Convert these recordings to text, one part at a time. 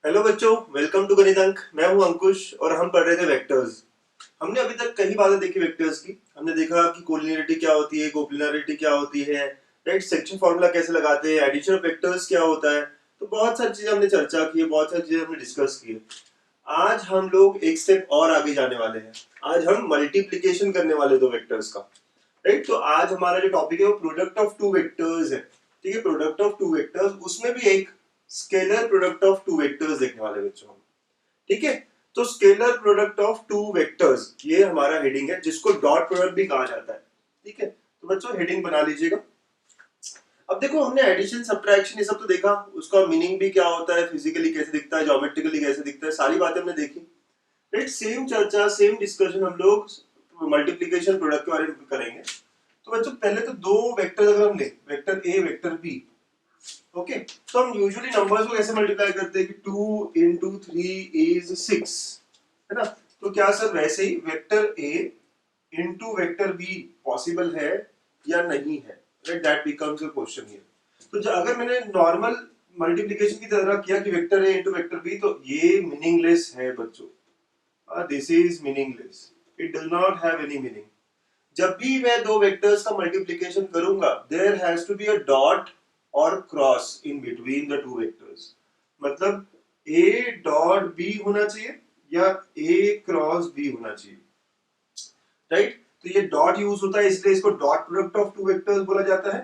Hello बच्चों, welcome to गणित अंक। मैं हूं अंकुश और हम पढ़ रहे थे वेक्टर्स। हमने अभी तक कई बातें देखी वेक्टर्स की। हमने देखा कि कोलिनियरिटी क्या होती है, कोप्लिनारिटी क्या होती है, राइट, सेक्शन फॉर्मूला कैसे लगाते हैं, एडिशन ऑफ वेक्टर्स क्या होता है। तो बहुत सारी चीजें हमने चर्चा की है, बहुत सारी चीजें हमने डिस्कस की है। आज हम लोग एक स्टेप और आगे जाने वाले हैं। आज हम मल्टीप्लीकेशन करने वाले दो वेक्टर्स का, राइट। तो आज हमारा जो टॉपिक है वो प्रोडक्ट ऑफ टू वेक्टर्स है। ठीक है, प्रोडक्ट ऑफ टू वेक्टर्स, उसमें भी एक scalar product of two vectors देखने वाले बच्चों हम। ठीक है, तो scalar product of two vectors ये हमारा हेडिंग है, जिसको डॉट प्रोडक्ट भी कहा जाता है। ठीक है, तो बच्चों हेडिंग बना लीजिएगा। अब देखो, हमने एडिशन सब्ट्रैक्शन ये सब तो देखा, उसका मीनिंग भी क्या होता है, फिजिकली कैसे दिखता है, ज्योमेट्रिकली कैसे दिखता है, सारी बातें हमने देखी। राइट, सेम चर्चा सेम डिस्कशन हम लोग मल्टीप्लिकेशन प्रोडक्ट के बारे में करेंगे। तो बच्चों पहले तो दो वेक्टर अगर हम ले, vector A vector B, okay, तो हम यूजुअली नंबर्स को कैसे मल्टीप्लाई करते हैं कि 2 into 3 is 6, है ना। तो क्या सर वैसे ही vector A into vector B possible है या नहीं है, right, that becomes a question here. तो अगर मैंने नॉर्मल मल्टीप्लिकेशन की तरह किया कि vector A into vector B, तो ये मीनिंगलेस है बच्चों। This is meaningless, it does not have any meaning. जब भी मैं दो वेक्टर्स का मल्टीप्लिकेशन करूंगा, there has to be a dot और cross in between the two vectors. मतलब ए डॉट बी होना चाहिए या ए क्रॉस बी होना चाहिए, राइट। तो ये डॉट यूज होता है, इसलिए इसको dot product of two vectors बोला जाता है।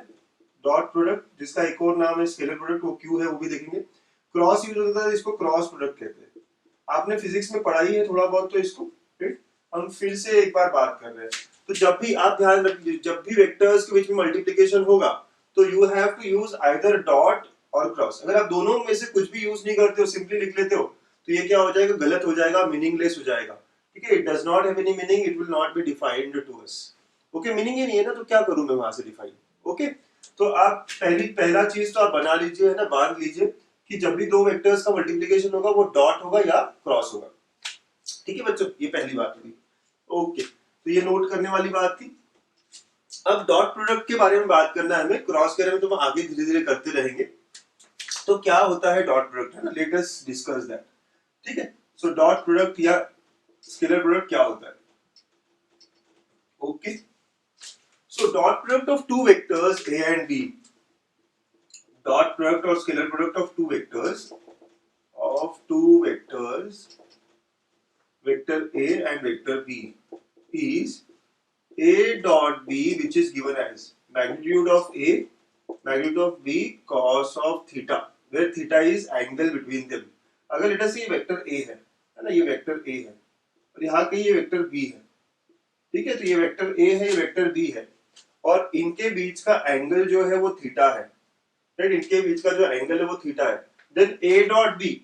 डॉट प्रोडक्ट, जिसका एक और नाम है स्केलर प्रोडक्ट, वो क्यू है, वो भी देखेंगे। क्रॉस यूज होता है, इसको क्रॉस प्रोडक्ट कहते हैं। आपने फिजिक्स में पढ़ाई है थोड़ा बहुत, तो इसको राइट हम फिर से एक बार बात कर रहे हैं। तो जब भी आप ध्यान रखिए, जब भी वेक्टर्स के बीच में मल्टीप्लिकेशन होगा, तो you have to use either dot और क्रॉस। अगर आप दोनों में से कुछ भी यूज नहीं करते हो, सिंपली लिख लेते हो, तो ये क्या हो जाएगा, गलत हो जाएगा, मीनिंगलेस हो जाएगा। ठीक है, it does not have any meaning, it will not be defined to us. Okay, meaning ही नहीं है ना, तो क्या करूं मैं वहां से डिफाइन। ओके, तो आप पहला चीज तो आप बना लीजिए, है ना, बांध लीजिए कि जब भी दो वेक्टर्स का मल्टीप्लिकेशन होगा वो डॉट होगा या क्रॉस होगा। ठीक है बच्चों, ये पहली बात हुई। ओके, तो ये नोट करने वाली बात थी। अब डॉट प्रोडक्ट के बारे में बात करना है हमें, क्रॉस के बारे में तो हम आगे धीरे धीरे करते रहेंगे। तो क्या होता है डॉट प्रोडक्ट, है ना, लेट अस डिस्कस दैट। ठीक है, सो डॉट प्रोडक्ट या स्केलर प्रोडक्ट क्या होता है। Okay, so dot product of two vectors A and B, dot product और scalar product of two vectors vector A and vector B is A dot B, which is given as magnitude of A, magnitude of B, cos of theta, where theta is angle between them. अगर let us ये vector A है ना, ये vector A है और यहाँ कहीं ये वेक्टर B है। ठीक है, तो ये वेक्टर A है, ये वेक्टर B है, और इनके बीच का एंगल जो है वो थीटा है, राइट। इनके बीच का जो एंगल है वो थीटा है। देन A डॉट B,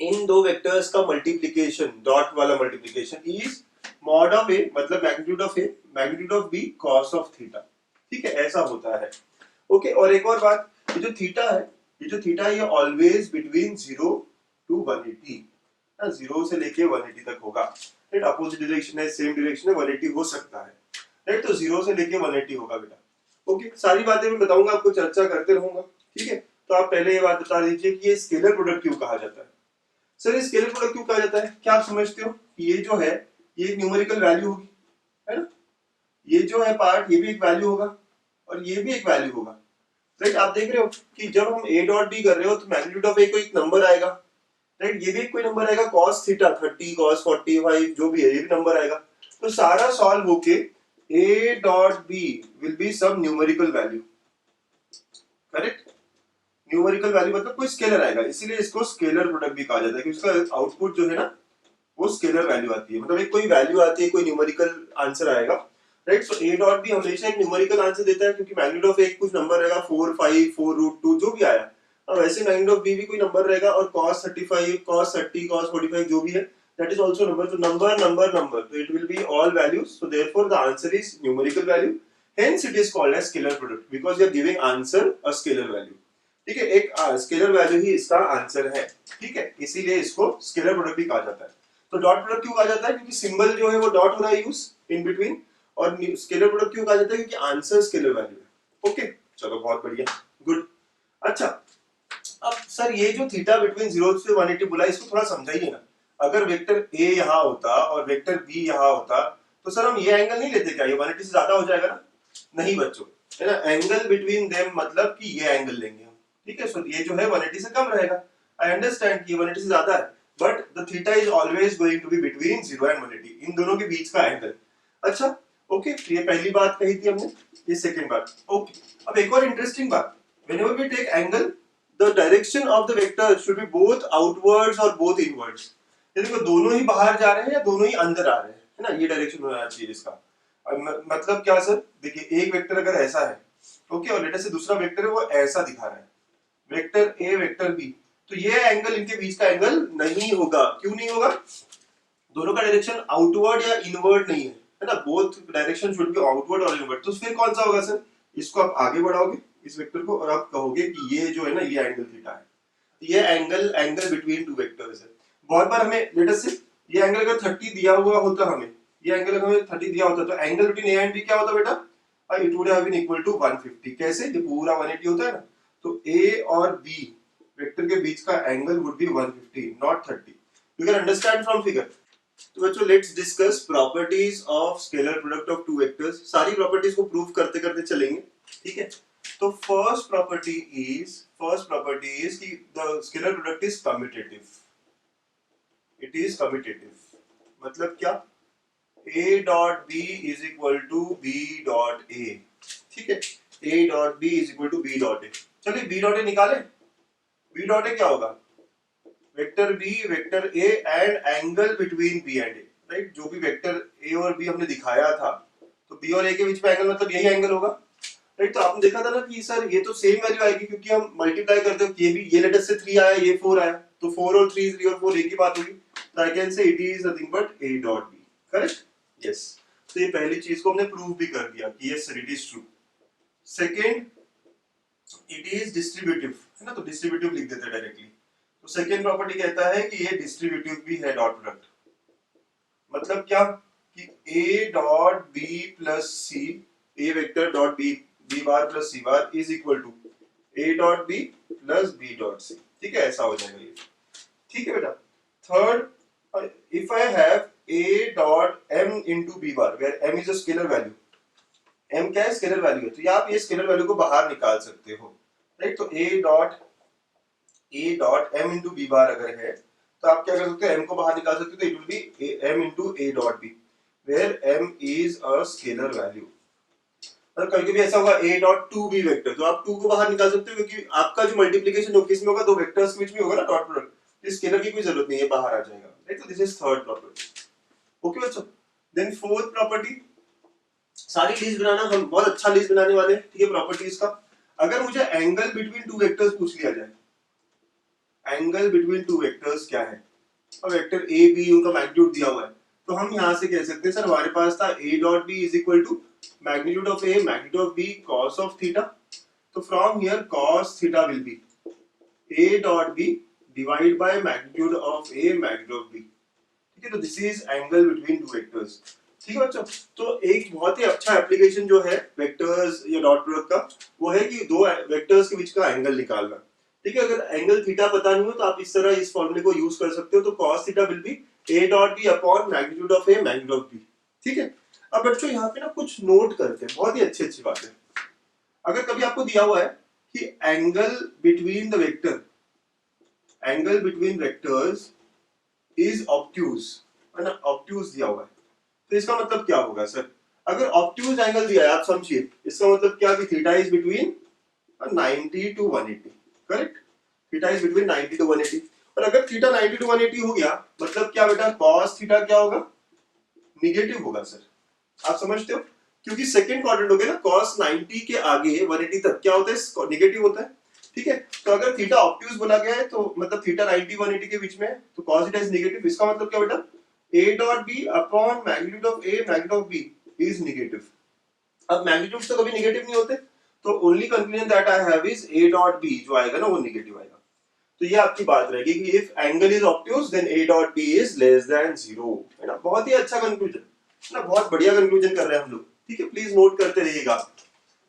इन दो वेक्टर्स का मल्टीप्लिकेशन, डॉट वाला multiplication, is mod of A, मतलब magnitude of A magnitude of B cos of theta. ठीक है, ऐसा होता है। ओके, और एक और बात, ये जो थीटा है, ये ऑलवेज बिटवीन 0 to 180, ना, 0 से लेके 180 तक होगा, राइट। अपोजिट डायरेक्शन है, सेम डायरेक्शन है, 180 हो सकता है, राइट। तो 0 से लेके 180 होगा बेटा। ओके, सारी बातें मैं बताऊंगा आपको, चर्चा करते रहूंगा। ठीक है, तो आप पहले ये बात बता दीजिए कि ये स्केलर प्रोडक्ट क्यों कहा जाता है। सर, ये स्केलर प्रोडक्ट क्यों कहा जाता है, क्या आप समझते हो कि ये जो है ये न्यूमेरिकल वैल्यू होगी, है ना। ये जो है पार्ट, ये भी एक वैल्यू होगा और ये भी एक वैल्यू होगा, राइट। आप देख रहे हो कि जब हम ए डॉट बी कर रहे हो तो मैग्नीट्यूड ऑफ ए को एक नंबर आएगा, राइट। ये भी कोई नंबर आएगा, cos थीटा 30, cos 45 जो भी है, ये भी नंबर आएगा। तो सारा सॉल्व होके A dot B will be some numerical value, correct. Numerical value मतलब कोई स्केलर आएगा, इसीलिए इसको स्केलर प्रोडक्ट भी कहा जाता है, क्योंकि उसका आउटपुट जो है ना वो स्केलर वैल्यू आती है, मतलब एक कोई वैल्यू आती है, कोई न्यूमेरिकल आंसर आएगा, right. So A dot B हमेशा एक न्यूमेरिकल आंसर देता है, क्योंकि मैग्नीट्यूड ऑफ ए कुछ नंबर रहेगा 4, 5, 4√2 जो भी आया। अब वैसे मैग्नीट्यूड ऑफ बी भी कोई नंबर रहेगा, और cos 35, cos 30, cos 45 जो भी है, दैट इज आल्सो नंबर। तो नंबर, तो it will be all values, so therefore the answer is numerical value, hence it is called as scalar product, because you are giving answer a scalar value. ठीक है, एक scalar value ही इसका answer है। ठीक है, इसीलिए इसको स्केलर प्रोडक्ट भी कहा जाता है। तो डॉट प्रोडक्ट क्यों कहा जाता है, क्योंकि सिंबल जो है वो डॉट हो रहा है यूज इन बिटवीन। और स्केलर प्रोडक्ट क्यों कहा जाता है, क्योंकि आंसर स्केलर वैल्यू है। ओके, चलो बहुत बढ़िया, गुड। अच्छा, अब सर ये जो थीटा बिटवीन 0 से 180 बोला, इसको थोड़ा समझाइए ना। अगर वेक्टर ए यहाँ होता और वेक्टर बी यहाँ होता तो सर हम ये एंगल नहीं लेते क्या? ये 180 से ज्यादा हो जाएगा ना? नहीं बच्चों, है ना, एंगल बिटवीन देम मतलब कि ये एंगल लेंगे हम, ठीक है। सो ये जो है 180 से कम रहेगा। आई अंडरस्टैंड कि 180 से ज्यादा है, but the theta is always going to be between 0 and 180, इन दोनों के बीच का एंगल। अच्छा ओके, ये पहली बात कही थी हमने। ये सेकंड बात। ओके, अब एक और इंटरेस्टिंग बात, whenever we take angle the direction of the vector should be both outwards और both inwards। ये देखो दोनों ही बाहर जा रहे हैं या दोनों ही अंदर आ रहे हैं, है ना, ये डायरेक्शन होना चाहिए इसका। मतलब क्या सर, देखिए एक वेक्टर अगर ऐसा है, ओके, और लेटर से दूसरा वेक्टर है वो ऐसा दिखा रहा है, वेक्टर ए वेक्टर बी, तो ये एंगल इनके बीच का एंगल नहीं होगा। क्यों नहीं होगा? दोनों का डायरेक्शन आउटवर्ड या इनवर्ड नहीं है ना, both direction should be outward और इनवर्ड। तो फिर कौन सा होगा सर? इसको आप आगे बढ़ाओगे इस वेक्टर को और आप कहोगे कि ये जो है ना ये एंगल थीटा है, ये एंगल बिटवीन टू वेक्टर्स है। बहुत बार हमें लेट अस से ये एंगल अगर 30 दिया हुआ होता, हमें ये एंगल अगर हमें 30 दिया होता तो angle between A and B क्या होता बेटा? It would have been equal to 150। कैसे? ये पूरा 180 होता है ना, तो ए और बी वेक्टर के बीच का angle would be 150 not 30। You can understand from figure. तो बच्चों let's discuss properties of scalar product of two vectors. सारी प्रॉपर्टीज को प्रूव करते करते चलेंगे, ठीक है। तो फर्स्ट प्रॉपर्टी इज कि the scalar product is commutative. It is commutative मतलब क्या? a dot b is equal to b dot a, ठीक है। a dot b is equal to b dot a। चलिए b डॉट a निकालें। b dot a क्या होगा? Vector b vector a and angle between b and a, right. जो भी vector a और b हमने दिखाया था, तो b और a के बीच में एंगल मतलब यही एंगल होगा, राइट। तो आपने देखा था ना कि सर ये तो सेम वैल्यू आएगी क्योंकि हम मल्टीप्लाई करते हो, ये भी ये लेटर से 3 आया, ये 4 आया, तो 4 और 3 3 और 4 एक ही बात होगी। तो आई कैन से it is nothing but a dot b, correct? Yes. तो ये पहली चीज को हमने प्रूव भी कर दिया कि yes sir it is true. Second, it is distributive, है ना, तो डिस्ट्रीब्यूटिव लिख देते हैं डायरेक्टली। तो सेकंड प्रॉपर्टी कहता है कि ये डिस्ट्रीब्यूटिव भी है डॉट प्रोडक्ट। मतलब क्या कि a dot b plus c, a vector dot b bar plus c bar is equal to a dot b plus b dot c, ठीक है। ऐसा हो जाएगा ये, ठीक है बेटा। Third, if I have a dot m into b bar where m is a scalar value, m क्या है? स्केलर वैल्यू है, तो आप ये स्केलर वैल्यू को बाहर निकाल सकते हो, राइट। तो a dot m into b bar अगर है तो आप क्या कर सकते हो? m को बाहर निकाल सकते हो, तो it will B m into a dot b where m is a scalar value। और कभी कभी ऐसा होगा a डॉट 2b वेक्टर, तो आप 2 को बाहर निकाल सकते हो क्योंकि आपका जो मल्टीप्लिकेशन होगा किसमें होगा? दो वेक्टर्स के बीच में होगा ना डॉट प्रोडक्ट, इस स्केलर की कोई जरूरत नहीं है, बाहर आ जाएगा, राइट। तो this is third property, okay बच्चों। देन फोर्थ प्रॉपर्टी, सारी लिस्ट बनाना, हम बहुत अच्छा लिस्ट बनाने वाले हैं, ठीक है, प्रॉपर्टीज का। अगर मुझे एंगल बिटवीन टू वेक्टर्स पूछ लिया जाए, एंगल बिटवीन टू वेक्टर्स क्या है, और वेक्टर ए बी उनका मैग्नीट्यूड दिया हुआ है, तो हम यहां से कह सकते हैं सर हमारे पास था a dot b is equal to magnitude of a magnitude of b cos of theta. तो from here cos theta will be a dot b divide by magnitude of a magnitude of b, ठीक है। तो this is angle between two vectors, ठीक है बच्चों। तो एक बहुत ही अच्छा एप्लीकेशन जो है वेक्टर्स या डॉट प्रोडक्ट का, वो है कि दो वेक्टर्स के बीच का एंगल निकालना, ठीक है। अगर एंगल थीटा पता नहीं हो तो आप इस तरह इस फॉर्मूले को यूज कर सकते हो। तो cos theta will be a dot b upon magnitude of a magnitude of b, ठीक है। अब बच्चों यहाँ पे ना कुछ नोट करते हैं, बहुत ही अच्छी बात है। अगर कभी आपको दिया हुआ है कि angle between the vector, angle between vectors is obtuse, है ना, ऑब्ट्यूज दिया हुआ है, तो इसका मतलब क्या होगा सर? अगर ऑब्ट्यूज एंगल दिया है, आप समझिए, इसका मतलब क्या कि theta is between 90 to 180, correct. Theta is between 90 to 180, और अगर थीटा 90 टू 180 हो गया मतलब क्या बेटा? cos थीटा क्या होगा? निगेटिव होगा सर, आप समझते हो, क्योंकि सेकंड क्वाड्रेंट हो गया ना, cos 90 के आगे 180 तक क्या होता है? निगेटिव होता है, ठीक है। तो अगर थीटा ऑब्ट्यूज बोला गया है तो मतलब थीटा 90 180 के बीच में है, तो cos थीटा इज नेगेटिव। इसका मतलब क्या बेटा? a dot b upon magnitude of a magnitude of b is negative. अब मैग्नीट्यूड तो कभी नेगेटिव नहीं होते, तो only conclusion that I have is a dot b जो आएगा ना वो नेगेटिव आएगा। तो ये आपकी बात रहेगी कि if angle is obtuse then a dot b is less than 0, है ना। बहुत ही अच्छा कंक्लूजन, है ना, बहुत बढ़िया कंक्लूजन कर रहे हैं हम लोग, ठीक है। प्लीज नोट करते रहिएगा।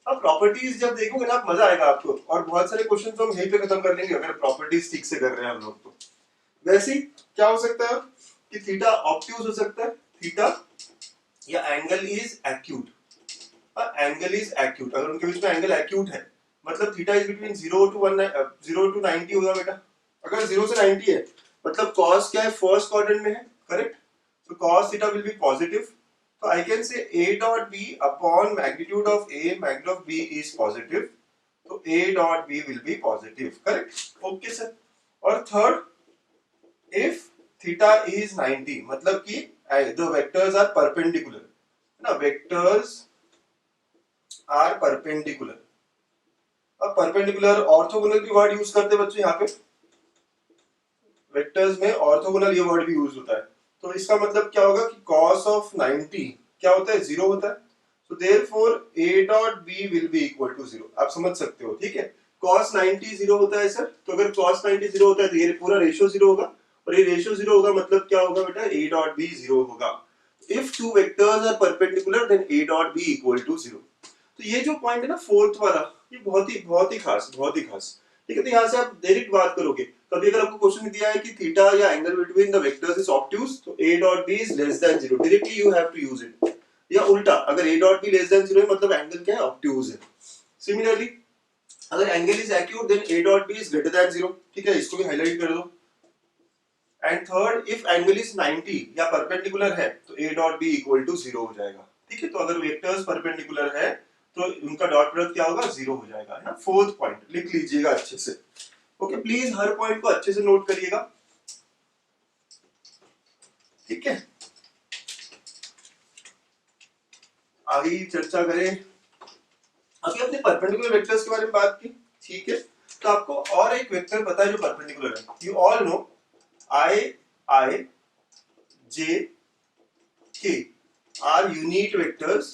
अब प्रॉपर्टीज जब देखोगे ना आप मजा आएगा आपको, और बहुत सारे क्वेश्चन तो हम यहीं पे खत्म कर लेंगे अगर प्रॉपर्टीज ठीक से कर रहे हैं हम लोग तो। वैसे ही क्या हो सकता है कि थीटा ऑब्ट्यूज हो सकता है, थीटा या angle is acute, angle is acute, अगर उनके बीच में एंगल एक्यूट है मतलब थीटा इज बिटवीन 0 to 90 होगा बेटा। अगर 0 से 90 है मतलब cos क्या है, फर्स्ट क्वाड्रेंट में है, करेक्ट, तो cos theta will be positive, तो I can say a dot b upon magnitude of a magnitude of b is positive, तो a dot b will be positive, correct, okay sir. और third, if theta is 90 मतलब कि the vectors are perpendicular, ना, vectors are perpendicular. अब perpendicular orthogonal भी word use करते हैं बच्चों यहाँ पे, वेक्टर्स में ऑर्थोगोनल ये वर्ड भी यूज होता है, तो इसका मतलब क्या होगा कि cos ऑफ 90 क्या होता है, 0 होता है, तो therefore a dot b will be equal to 0, आप समझ सकते हो, ठीक है। cos 90 0 होता है सर, तो अगर cos 90 0 होता है तो ये पूरा रेशियो 0 होगा, और ये रेशियो 0 होगा मतलब क्या होगा बेटा, a डॉट b 0 होगा। If two vectors are perpendicular then a dot b equal to 0। तो ये जो पॉइंट है ना फोर्थ वाला, ये बहुत ही खास, बहुत ही खास, ठीक है। तो यहाँ से आप डायरेक्ट बात करोगे, कभी अगर आपको क्वेश्चन दिया है कि थीटा या angle between the vectors is obtuse, तो a dot b is less than 0, directly you have to use it. या उल्टा, अगर a dot b less than 0 है मतलब एंगल क्या है, ऑब्ट्यूज है। सिमिलरली अगर angle is acute then a dot b is greater than 0, ठीक है, इसको भी हाईलाइट कर दो। And third, if angle is 90 या परपेंडिकुलर है तो a dot b equal to 0 हो जाएगा, ठीक है। तो अगर वेक्टर्स परपेंडिकुलर है तो उनका डॉट प्रोडक्ट क्या होगा, 0 हो जाएगा, है ना। फोर्थ पॉइंट लिख लीजिएगा अच्छे से, ओके, प्लीज हर पॉइंट को अच्छे से नोट करिएगा, ठीक है। आगे चर्चा करें, अभी अपने परपेंडिकुलर वेक्टर्स के बारे में बात की, ठीक है। तो आपको और एक वेक्टर पता है जो परपेंडिकुलर है, you all know I J K are unit vectors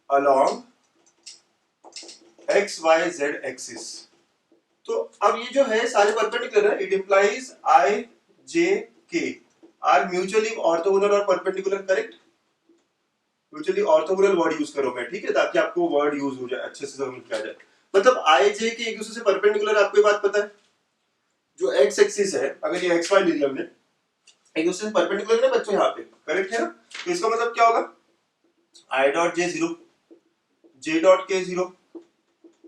along x y z axis। तो अब ये जो है सारे परपेंडिकुलर है, it implies I J K are mutually orthogonal और perpendicular, correct. Mutually orthogonal word use करो मैं, ठीक है, ताकि आपको वर्ड यूज हो जाए, अच्छे से समझ में आ जाए। मतलब I J K एक दूसरे से परपेंडिकुलर, आपको ये बात पता है। जो x एक्सिस है, अगर ये x y ले लिया हमने, एक दूसरे से परपेंडिकुलर है ना बच्चों यहाँ पे, करेक्ट है ना। तो इसका मतलब क्या होगा, I dot J 0, J dot K 0,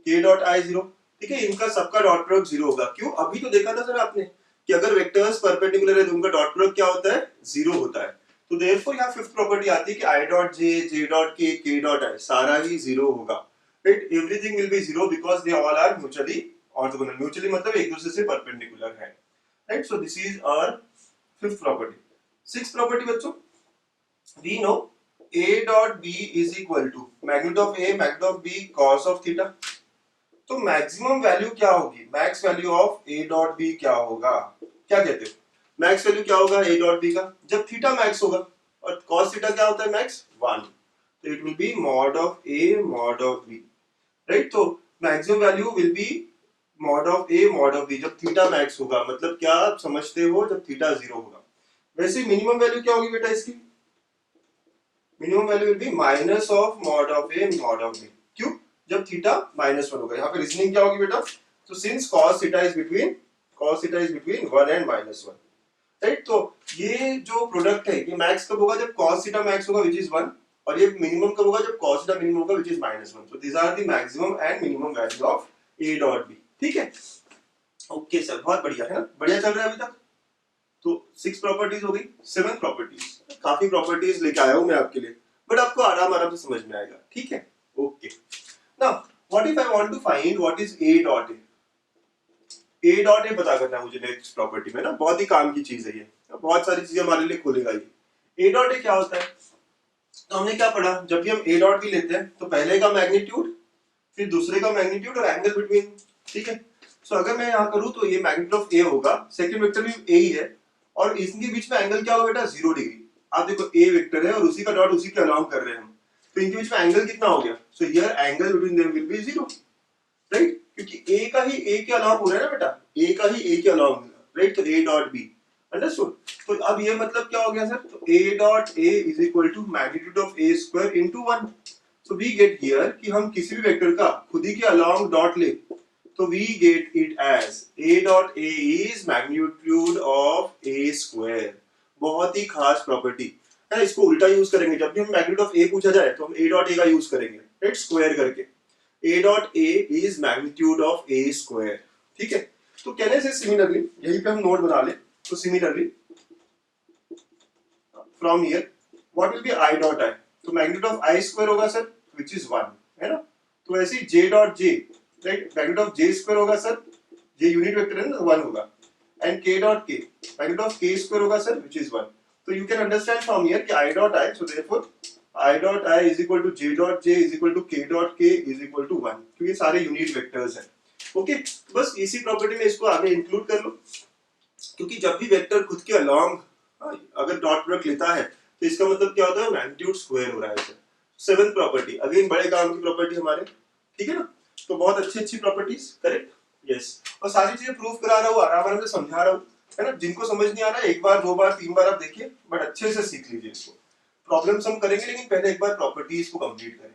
K dot I 0, ठीक है, इनका सबका डॉट प्रोडक्ट 0 होगा। क्यों, अभी तो देखा था सर आपने कि अगर वेक्टर्स परपेंडिकुलर है तो उनका डॉट प्रोडक्ट क्या होता है, 0 होता है। तो देयरफॉर यहाँ फिफ्थ प्रॉपर्टी आती है कि I dot J, J dot K, K dot I सारा ही 0 होगा, right. Everything will be 0 because they all are mutually orthogonal, mutually मतलब एक दूसरे से परपेंडिकुलर है, right. So this is our fifth property. Sixth property बच्चों, we know a dot b is equal to magnitude of a magnitude of b cos of theta। तो maximum value क्या होगी, max value of a dot b क्या होगा, क्या कहते हो, max value क्या होगा a डॉट b का, जब थीटा मैक्स होगा, और cos थीटा क्या होता है मैक्स, 1, तो it will be mod of a mod of b, right. तो maximum value will be mod of a mod of b जब थीटा मैक्स होगा, मतलब क्या आप समझते हो, जब थीटा 0 होगा। वैसे मिनिमम वैल्यू क्या होगी बेटा इसकी, minimum value will B minus of mod of a mod of b, क्यों, जब थीटा -1 होगा। यहाँ पे रीजनिंग क्या होगी बेटा, तो since cos theta is between 1 and -1, right. तो ये जो प्रोडक्ट है ये मैक्स कब होगा, जब cos थीटा मैक्स होगा विच इज 1, और ये मिनिमम कब होगा, जब cos थीटा मिनिमम होगा विच इज -1। तो these are the maximum and minimum value of a dot b, ठीक है, ओके सर, बहुत बढ़िया है ना, बढ़िया चल रहा है अभी तक। तो 6 प्रॉपर्टीज हो गई, 7 प्रॉपर्टीज, काफी प्रॉपर्टीज लेके आया हूं मैं आपके लिए, बट आपको आराम आराम से समझ में आएगा, ठीक है, okay. Now what if I want to find what is a dot a, a dot a पता करना है मुझे नेक्स्ट प्रॉपर्टी में ना, बहुत ही काम की चीज है ये, बहुत सारी चीजें हमारे लिए खोलेगा ये। a डॉट a क्या होता है, तो हमने क्या पढ़ा, जब भी हम a डॉट b लेते हैं तो पहले का मैग्नीट्यूड, फिर दूसरे का मैग्नीट्यूड और एंगल बिटवीन, ठीक है। सो अगर मैं यहाँ करूँ तो ये मैग्नीट्यूड ऑफ a होगा, सेकंड वेक्टर भी a ही है, और इसके बीच में एंगल क्या होगा बेटा, 0 डिग्री। आप देखो a वेक्टर है और उसी का डॉट उसी के अलोंग कर रहे हैं हम, तो इनके बीच में एंगल कितना हो गया, so here angle between them will be 0, right, क्योंकि a का ही a के अलोंग हो रहा है ना बेटा, a का ही a के अलोंग, राइट। तो a डॉट b, अंडरस्टूड। तो अब ये मतलब क्या हो गया सर, तो a dot a is equal to magnitude of a square into 1। So we get here कि हम किसी भी वेक्टर का खुद ही के अलोंग डॉट ले तो we get it as a dot a is magnitude of a square. बहुत ही खास प्रॉपर्टी है, इसको उल्टा यूज करेंगे। जब भी हम मैग्नीट्यूड ऑफ a पूछा जाए तो हम a डॉट a का यूज करेंगे, राइट, स्क्वायर करके। a dot a is magnitude of a square, ठीक है। तो कहने से सिमिलरली यहीं पे हम नोट बना ले, तो similarly from here what will be i dot i, तो मैग्नीट्यूड ऑफ i स्क्वायर होगा सर व्हिच इज 1, है ना। तो ऐसे ही j dot j, right, magnitude of j square होगा सर, j यूनिट वेक्टर है ना, 1 होगा। And k dot k, magnitude of k square होगा सर व्हिच इज 1। तो you can understand from here कि i dot i, so therefore i dot i is equal to j dot j is equal to k dot k is equal to 1, क्योंकि सारे unit vectors हैं। Okay, बस इसी property में इसको आगे include कर लो, क्योंकि जब भी वेक्टर खुद के अलोंग अगर डॉट प्रोडक्ट लेता है तो इसका मतलब क्या होता है, मैग्नीट्यूड स्क्वायर हो रहा है सर। सेवंथ प्रॉपर्टी अगेन बड़े काम की प्रॉपर्टी हमारे, ठीक है ना। तो बहुत अच्छी अच्छी प्रॉपर्टीज, करेक्ट, यस। और सारी चीजें प्रूव करा रहा हूँ, आराम से समझा रहा हूँ, है ना। जिनको समझ नहीं आ रहा है एक बार, दो बार, तीन बार आप देखिए, बट अच्छे से सीख लीजिए इसको। प्रॉब्लम्स हम करेंगे लेकिन पहले एक बार प्रॉपर्टीज को कंप्लीट करें,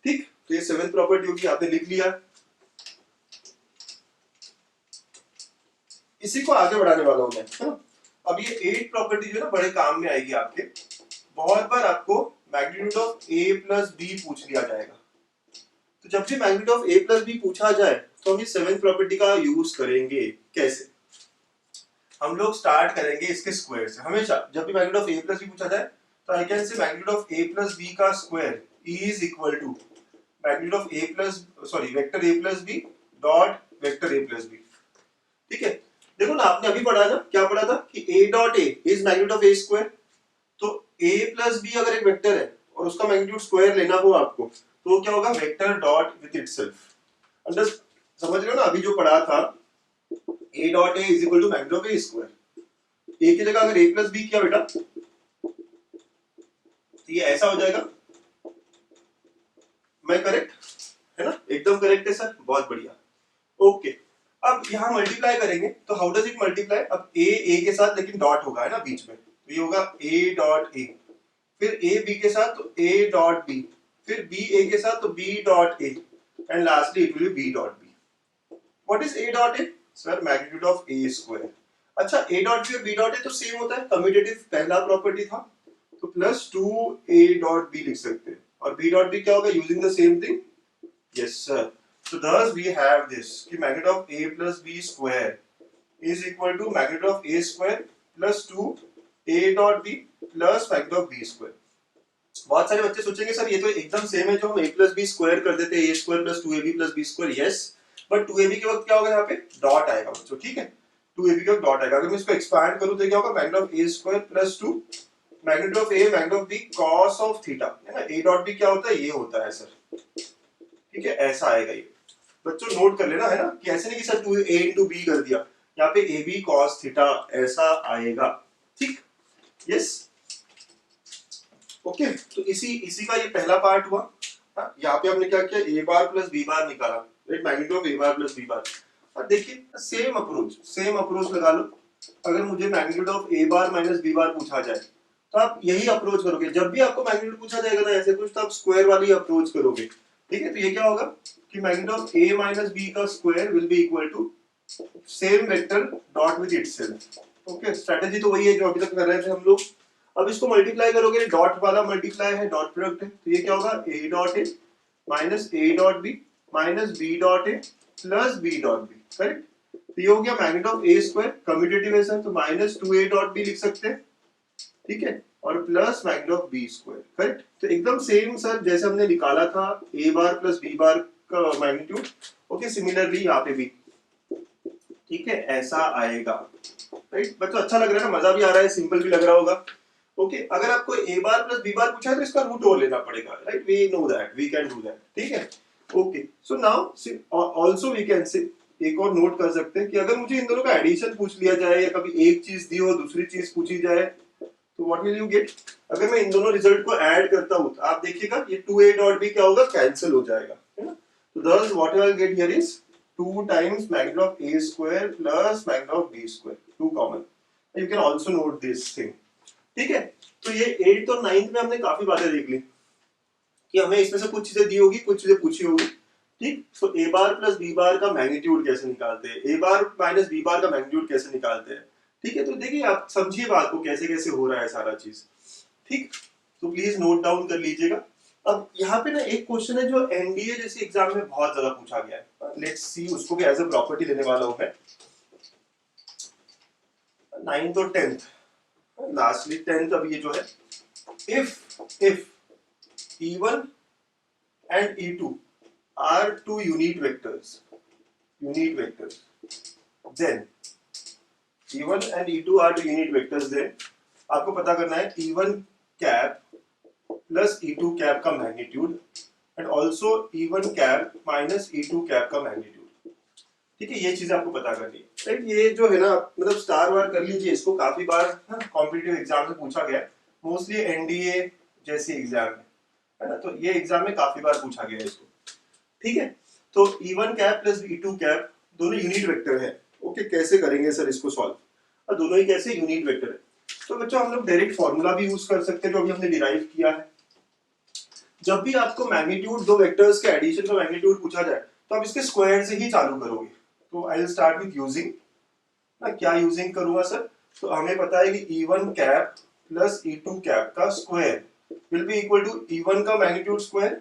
ठीक। तो ये सेवंथ प्रॉपर्टी होगी, आपने लिख लिया। इसी को आगे बढ़ाने वाला हूं मैं, है ना। अब ये 8 प्रॉपर्टी जो है ना बड़े काम में आएगी आपके। बहुत बार आपको magnitude of a plus b पूछ लिया जाएगा, तो जब भी magnitude of a plus b पूछा जाए तो हम ये 7th प्रॉपर्टी का यूज करेंगे। कैसे? हम लोग स्टार्ट करेंगे इसके स्क्वायर से। हमेशा जब भी magnitude of a plus b पूछा जाए तो I can say magnitude of a plus b का square is equal to magnitude of a plus vector a plus b dot vector a plus b, ठीक है। देखो ना, आपने अभी पढ़ा ना, क्या पढ़ा था कि a dot a is magnitude of a square. तो a प्लस b अगर एक वेक्टर है और उसका मैग्नीट्यूड स्क्वायर लेना हो आपको, तो वो क्या होगा, वेक्टर डॉट विद इटसेल्फ। अंडर समझ रहे हो ना, अभी जो पढ़ा था a dot a is equal to magnitude of a square. a की जगह अगर a प्लस b किया बेटा तो ये ऐसा हो जाएगा। मैं करेक्ट है ना, एकदम करेक्ट है सर, बहुत बढ़िया। ओके, अब यहाँ मल्टीप्लाई करेंगे तो हाउ डज इट मल्टीप्लाई। अब a के साथ लेकिन डॉट होगा, है ना, बीच में, तो ये होगा a डॉट a, फिर a b के साथ तो a डॉट b, फिर b a के साथ तो b dot a, and lastly it will B b dot b। What is a dot a sir? Magnitude of a square. अच्छा, a dot b और b dot a तो same होता है, commutative पहला property था, तो प्लस 2a डॉट b लिख सकते हैं। और b डॉट b क्या होगा, using the same thing, yes sir. So thus we have this कि magnitude of a plus b square is equal to magnitude of a square plus 2 a dot b plus magnitude of b square। बहुत सारे बच्चे सोचेंगे sir ये तो एकदम same है जो हम a plus b square कर देते हैं, a square plus 2ab plus b square, yes, but 2ab के वक्त क्या होगा, यहाँ पे डॉट आएगा बच्चों, ठीक है। 2ab के वक्त डॉट आएगा। अगर मैं इसको एक्सपैंड करूँ तो क्या होगा, magnitude of a square plus 2 magnitude of a magnitude of b cos of theta, है ना। a dot b क्या होता है, ये होता है सर, ठीक है, ऐसा आएगा ये। बच्चों नोट कर लेना, है ना, कि ऐसे नहीं कि सर 2a into b कर दिया, यहाँ पे ab cos थीटा ऐसा आएगा, ठीक, यस। ओके, तो इसी का ये पहला पार्ट हुआ। यहाँ पे हमने क्या किया, a बार प्लस b बार निकाला, right, magnitude of a bar plus b बार। और देखिए सेम अप्रोच लगा लो। अगर मुझे magnitude of a bar minus b bar पूछा जाए तो आप यही अप्रोच करोगे। जब भी आपको मैग्नीट्यूड पूछा जाएगा ना ऐसे कुछ, तो आप स्क्वायर वाली अप्रोच करोगे, ठीक है। तो ये क्या होगा कि magnitude of a minus b का square will be equal to same vector dot with itself. Okay, strategy तो वही है जो अभी तक कर रहे थे हम लोग। अब इसको मल्टीप्लाई करोगे, डॉट वाला मल्टीप्लाई है, डॉट प्रोडक्ट है, तो ये क्या होगा, a dot a minus a dot b minus b dot a plus b dot b, correct. तो ये हो गया magnitude of a square, commutative है सर, तो माइनस 2a डॉट b लिख सकते हैं, ठीक है, और plus magnitude of b square, correct. तो एकदम सेम सर जैसे हमने निकाला था a bar plus b bar का मैग्नीट्यूड। ओके, सिमिलरली यहाँ पे भी, ठीक है, ऐसा आएगा, राइट। बच्चों अच्छा लग रहा है ना, मजा भी आ रहा है, सिंपल भी लग रहा होगा। ओके, अगर आपको a bar plus b bar पूछा है तो इसका रूट ओवर लेना पड़ेगा, right, we know that, we can do that, ठीक है। Okay, so now also we can say एक और नोट कर सकते हैं कि अगर मुझे इन दोनों का एडिशन पूछ लिया जाए या कभी एक चीज दी हो दूसरी चीज पूछी जाए तो व्हाट विल यू गेट। अगर मैं इन दोनों रिजल्ट को ऐड करता हूं तो आप देखिएगा ये 2a डॉट b क्या होगा, कैंसिल हो जाएगा, है ना। तो thus what I will get here is 2 times magnitude of a square plus magnitude of b square, 2 common. You can also note this thing, ठीक है। तो ये 8th और 9th में हमने काफी बातें देख ली। कि हमें इसमें से कुछ चीजें दी होगी, कुछ चीजें पूछी होगी, ठीक। तो ए बार प्लस बी बार का मैग्नीट्यूड कैसे निकालते हैं, ए बार माइनस बी बार का मैग्नीट्यूड कैसे निकालते हैं, ठीक है। तो देखिए आप समझिए बात को कैसे कैसे हो रहा है सारा चीज, ठीक। तो प्लीज नोट डाउन कर लीजिएगा। अब यहाँ पे ना एक क्वेश्चन है जो एनडीए जैसे एग्जाम में बहुत ज्यादा पूछा गया है, लेट्स सी, उसको भी एज ए प्रॉपर्टी लेने वाला हूं मैं। 9th और 10th, लास्टली 10th अब ये जो है, if E1 and E2 are two unit vectors, then E1 and E2 are two unit vectors, then आपको पता करना है E1 cap plus E2 cap का magnitude and also E1 cap minus E2 cap का मैग्नीट्यूड, ठीक है। ये चीज आपको पता करनी है, राइट। ये जो है ना, मतलब स्टार वार कर लीजिए इसको, काफी बार कॉम्पिटिटिव एग्जाम से पूछा गया है, मोस्टली एनडीए जैसे एग्जाम में, है ना। तो ये एग्जाम में काफी बार पूछा गया है इसको, ठीक है। तो E1 cap plus E2 cap दोनों यूनिट वेक्टर है, ओके। कैसे करेंगे सर इसको सॉल्व, और दोनों ही कैसे यूनिट वेक्टर है। तो बच्चों हम लोग डायरेक्ट फॉर्मूला भी यूज कर सकते हैं जो अभी हमने डिराइव किया है। जब भी आपको मैग्नीट्यूड, दो वेक्टर्स के एडिशन का मैग्नीट्यूड पूछा जाए तो आप इसके स्क्वायर से ही चालू करोगे। तो I will start with using, ना क्या यूजिंग करूंगा सर, तो हमें पता है कि E1 cap plus E2 cap का square will be equal to E1 का मैग्नीट्यूड स्क्वायर,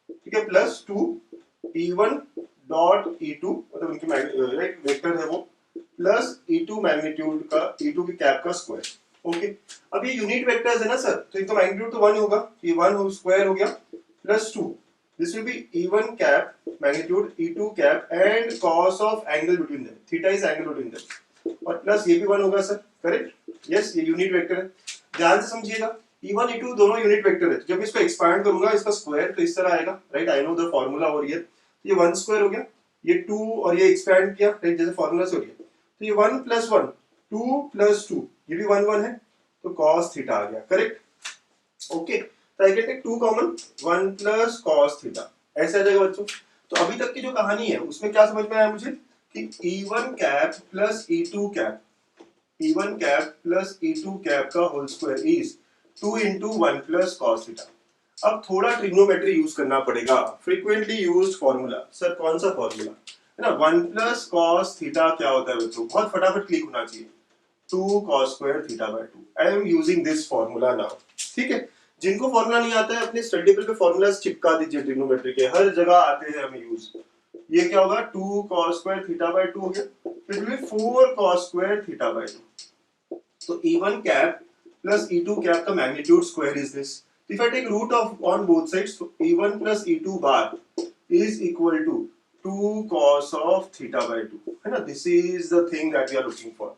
ठीक है, प्लस 2 E1 डॉट E2, मतलब उनकी राइट वेक्टर है वो, प्लस E2 मैग्नीट्यूड का, E2 की कैप का स्क्वायर, ओके। अब ये यूनिट वेक्टर्स है ना सर, तो इनका मैग्नीट्यूड तो 1 होगा, ये 1 हो स्क्वायर हो गया, plus 2, this will be E1 cap magnitude E2 cap and cos of angle between them, theta is angle between them, और प्लस ये भी 1 होगा सर, करेक्ट, यस। ये यूनिट वेक्टर है, ध्यान से समझिएगा। E1 E2 दोनों यूनिट वेक्टर है, जब इसको एक्सपांड करूंगा इसका स्क्वायर तो इस तरह आएगा, right. I know the formula over here, ये 1 स्क्वायर हो गया, ये 2 और ये एक्सपैंड किया, राइट, जैसे फार्मूला से हो गया, तो ये 1 प्लस 1 2 प्लस 2, ये भी 1 1 है, तो cos थीटा आ गया, करेक्ट, ओके। तो I can take 2 common, 1 plus cos theta, ऐसे आ जाएगा बच्चों। तो अभी तक की जो कहानी है उसमें क्या समझ में आया मुझे कि E1 cap plus E2 cap, E1 cap plus E2 cap का whole square is 2 into 1 plus cos theta. अब थोड़ा ट्रिग्नोमेट्री यूज करना पड़ेगा, फ्रीक्वेंटली यूज्ड फार्मूला, सर कौन सा फार्मूला है ना, 1 प्लस cos थीटा क्या होता है बच्चों, बहुत फटाफट क्लिक होना चाहिए, 2 cos square theta by 2। I am using this formula now, ठीक है। जिनको फार्मूला नहीं आता है अपने स्टडी टेबल पे फार्मूलास चिपका दीजिए, ट्रिग्नोमेट्री के हर जगह आते हैं हमें यूज। ये क्या होगा, 2 cos स्क्वायर थीटा बाय 2 हो गया, फिर भी 4 cos स्क्वायर थीटा बाय 2। तो E1 cap plus E2 cap का magnitude square is this. If I take root of on both sides, so E1 plus E2 bar is equal to 2 cos of theta by 2, है ना। This is the thing that we are looking for.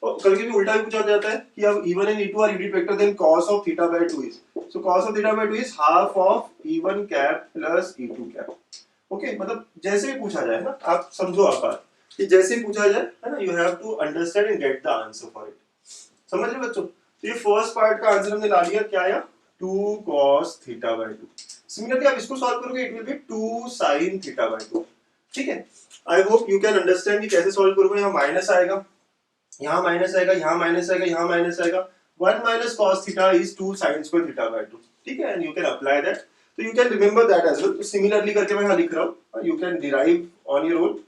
और कभी कभी उल्टा भी पूछा जाता है कि अब E1 and E2 are unit vector, then cos of theta by 2 is, so cos of theta by 2 is half of E1 cap plus E2 cap, okay। मतलब जैसे भी पूछा जाए ना, आप समझो आप बात कि जैसे भी पूछा जाए, है ना, you have to understand and get the answer for it, समझ रहे बच्चों। तो ये फर्स्ट पार्ट का आंसर हमने ला लिया, क्या आया, 2 cos थीटा बाय 2। सिमिलरली आप इसको सॉल्व करोगे, it will B 2 sin theta by 2, ठीक है। I hope you can understand कि कैसे सॉल्व करोगे। यहाँ माइनस आएगा, यहाँ माइनस आएगा, यहाँ माइनस आएगा, यहाँ माइनस आएगा, 1 minus cos theta is 2 sin square theta by 2, ठीक है। And you can apply that, तो you can remember that as well. तो सिमिलरली करके मैं यहाँ लिख रहा हूँ, you can derive on your own.